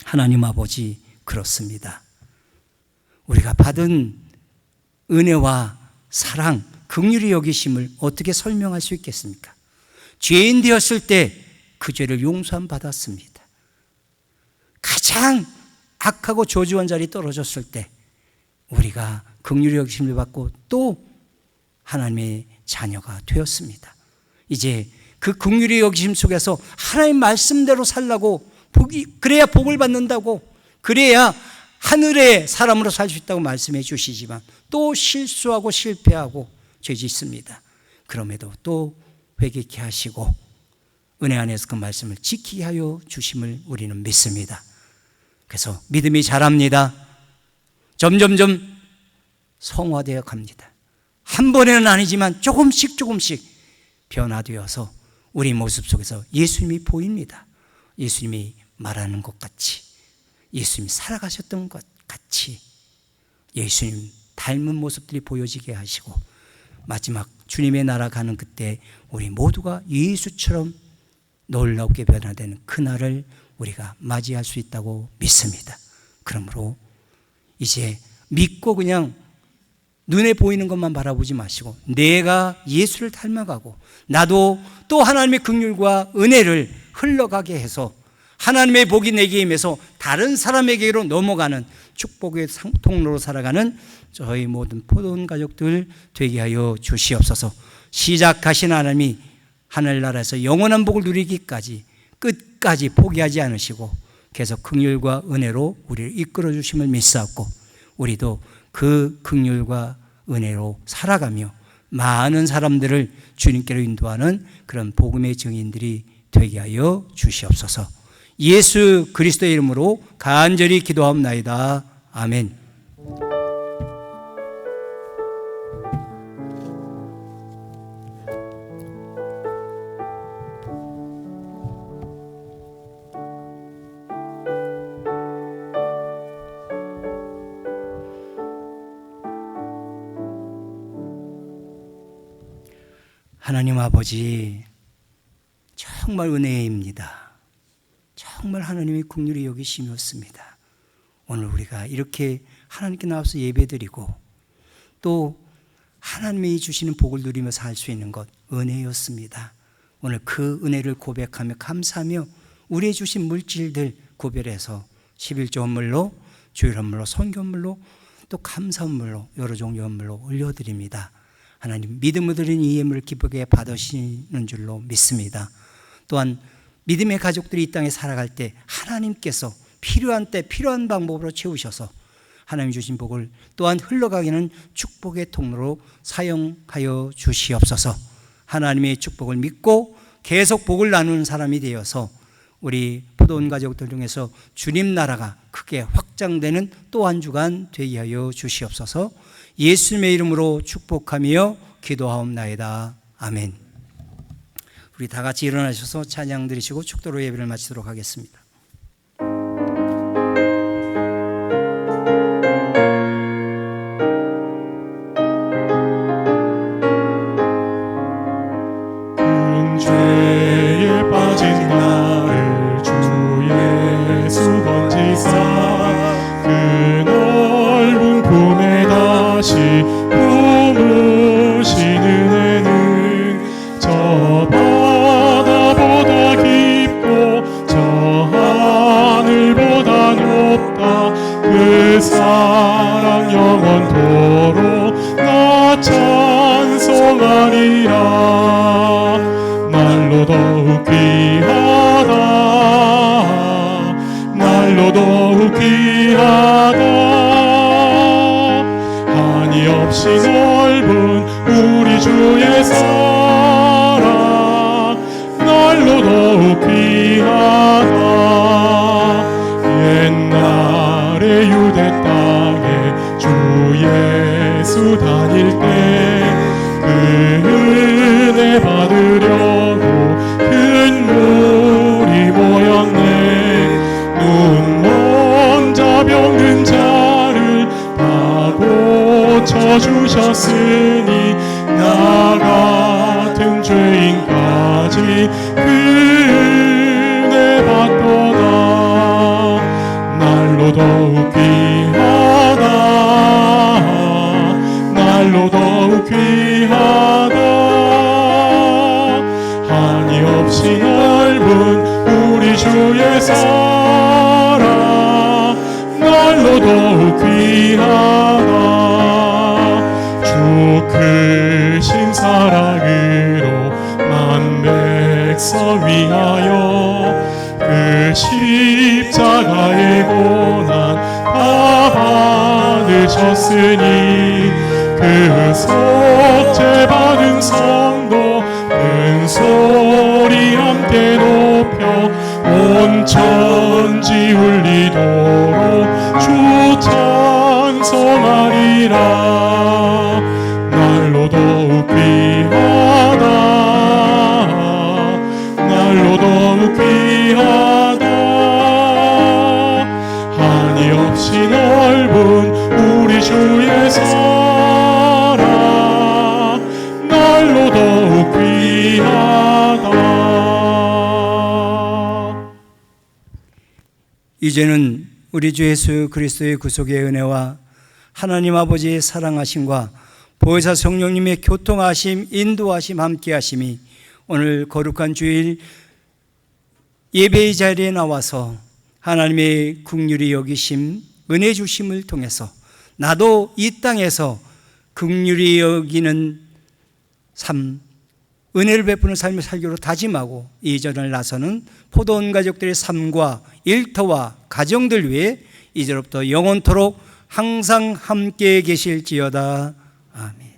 하나님 아버지, 그렇습니다. 우리가 받은 은혜와 사랑, 긍휼히 여기심을 어떻게 설명할 수 있겠습니까? 죄인 되었을 때 그 죄를 용서함 받았습니다. 가장 악하고 저주한 자리에 떨어졌을 때 우리가 긍휼히 여기심을 받고 또 하나님의 자녀가 되었습니다. 이제 그 긍휼히 여기심 속에서 하나님 말씀대로 살라고, 그래야 복을 받는다고, 그래야 하늘의 사람으로 살 수 있다고 말씀해 주시지만 또 실수하고 실패하고 죄짓습니다. 그럼에도 또 회개케 하시고 은혜 안에서 그 말씀을 지키게 하여 주심을 우리는 믿습니다. 그래서 믿음이 자랍니다. 점점점 성화되어 갑니다. 한 번에는 아니지만 조금씩 변화되어서 우리 모습 속에서 예수님이 보입니다. 예수님이 말하는 것 같이, 예수님이 살아가셨던 것 같이 예수님 닮은 모습들이 보여지게 하시고, 마지막 주님의 나라 가는 그때 우리 모두가 예수처럼 놀랍게 변화되는 그날을 우리가 맞이할 수 있다고 믿습니다. 그러므로 이제 믿고 그냥 눈에 보이는 것만 바라보지 마시고 내가 예수를 닮아가고 나도 또 하나님의 긍휼과 은혜를 흘러가게 해서 하나님의 복이 내게 임해서 다른 사람에게로 넘어가는 축복의 통로로 살아가는 저희 모든 포도원 가족들 되게 하여 주시옵소서. 시작하신 하나님이 하늘나라에서 영원한 복을 누리기까지 끝까지 포기하지 않으시고 계속 긍휼과 은혜로 우리를 이끌어 주심을 믿사옵고, 우리도 그 긍휼과 은혜로 살아가며 많은 사람들을 주님께로 인도하는 그런 복음의 증인들이 되게 하여 주시옵소서. 예수 그리스도의 이름으로 간절히 기도하옵나이다. 아멘. 하나님 아버지, 정말 은혜입니다. 정말 하나님의 긍휼히 여기심이었습니다. 오늘 우리가 이렇게 하나님께 나와서 예배드리고 또 하나님이 주시는 복을 누리며 살 수 있는 것 은혜였습니다. 오늘 그 은혜를 고백하며 감사하며 우리의 주신 물질들 구별해서 11조 헌물로, 주일 헌물로, 선교 헌물로, 또 감사 헌물로, 여러 종류 헌물로 올려드립니다. 하나님 믿음으로 드린 이 예물을 기쁘게 받으시는 줄로 믿습니다. 또한 믿음의 가족들이 이 땅에 살아갈 때 하나님께서 필요한 때 필요한 방법으로 채우셔서 하나님 주신 복을 또한 흘러가기는 축복의 통로로 사용하여 주시옵소서. 하나님의 축복을 믿고 계속 복을 나누는 사람이 되어서 우리 포도원 가족들 중에서 주님 나라가 크게 확장되는 또 한 주간 되게 하여 주시옵소서. 예수님의 이름으로 축복하며 기도하옵나이다. 아멘. 우리 다 같이 일어나셔서 찬양 드리시고 축도로 예배를 마치도록 하겠습니다. 큰 죄에 빠진 나를 주 예수 건지사 그 넓은 품에 다시 품으시는 은혜는 저 바다보다 깊고 저 하늘보다 높다. 그 사랑 영원토록 나 찬송하리라. 날로 더욱 귀하다. 날로 더욱 귀하다. 한이 없이 넓은 우리 주의 사랑 날로 더욱 귀하다. 옛날에 유대 땅에 주 예수 다닐 때 그 은혜 받으려고 큰 물이 모였네. 눈먼 자 병든 자를 다 고쳐주셨으니 나 같은 죄인까지 그 은혜 받도다. 날로 더욱 귀하다. 날로 더욱 귀하다. 한이 없이 넓은 우리 주의 사랑 날로 더욱 귀하다. 주 크신 사랑으로 만 백성 위하여 그 십자가의 고난 다 받으셨으니 그 속죄 받은 성도 큰 소리 함께 높여 온 천지 울리도록 주 찬송하리라. 날로 더욱 귀하다. 날로 더욱 귀하다. 한이 없이 넓은 우리 주의 사랑 날로 더욱 귀하다. 이제는 우리 주 예수 그리스도의 구속의 은혜와 하나님 아버지의 사랑하심과 보혜사 성령님의 교통하심, 인도하심, 함께하심이 오늘 거룩한 주일 예배의 자리에 나와서 하나님의 긍휼히 여기심, 은혜 주심을 통해서 나도 이 땅에서 긍휼히 여기는 삶, 은혜를 베푸는 삶을 살기로 다짐하고 이전을 나서는 포도원 가족들의 삶과 일터와 가정들 위해 이제로부터 영원토록 항상 함께 계실지어다. 아멘.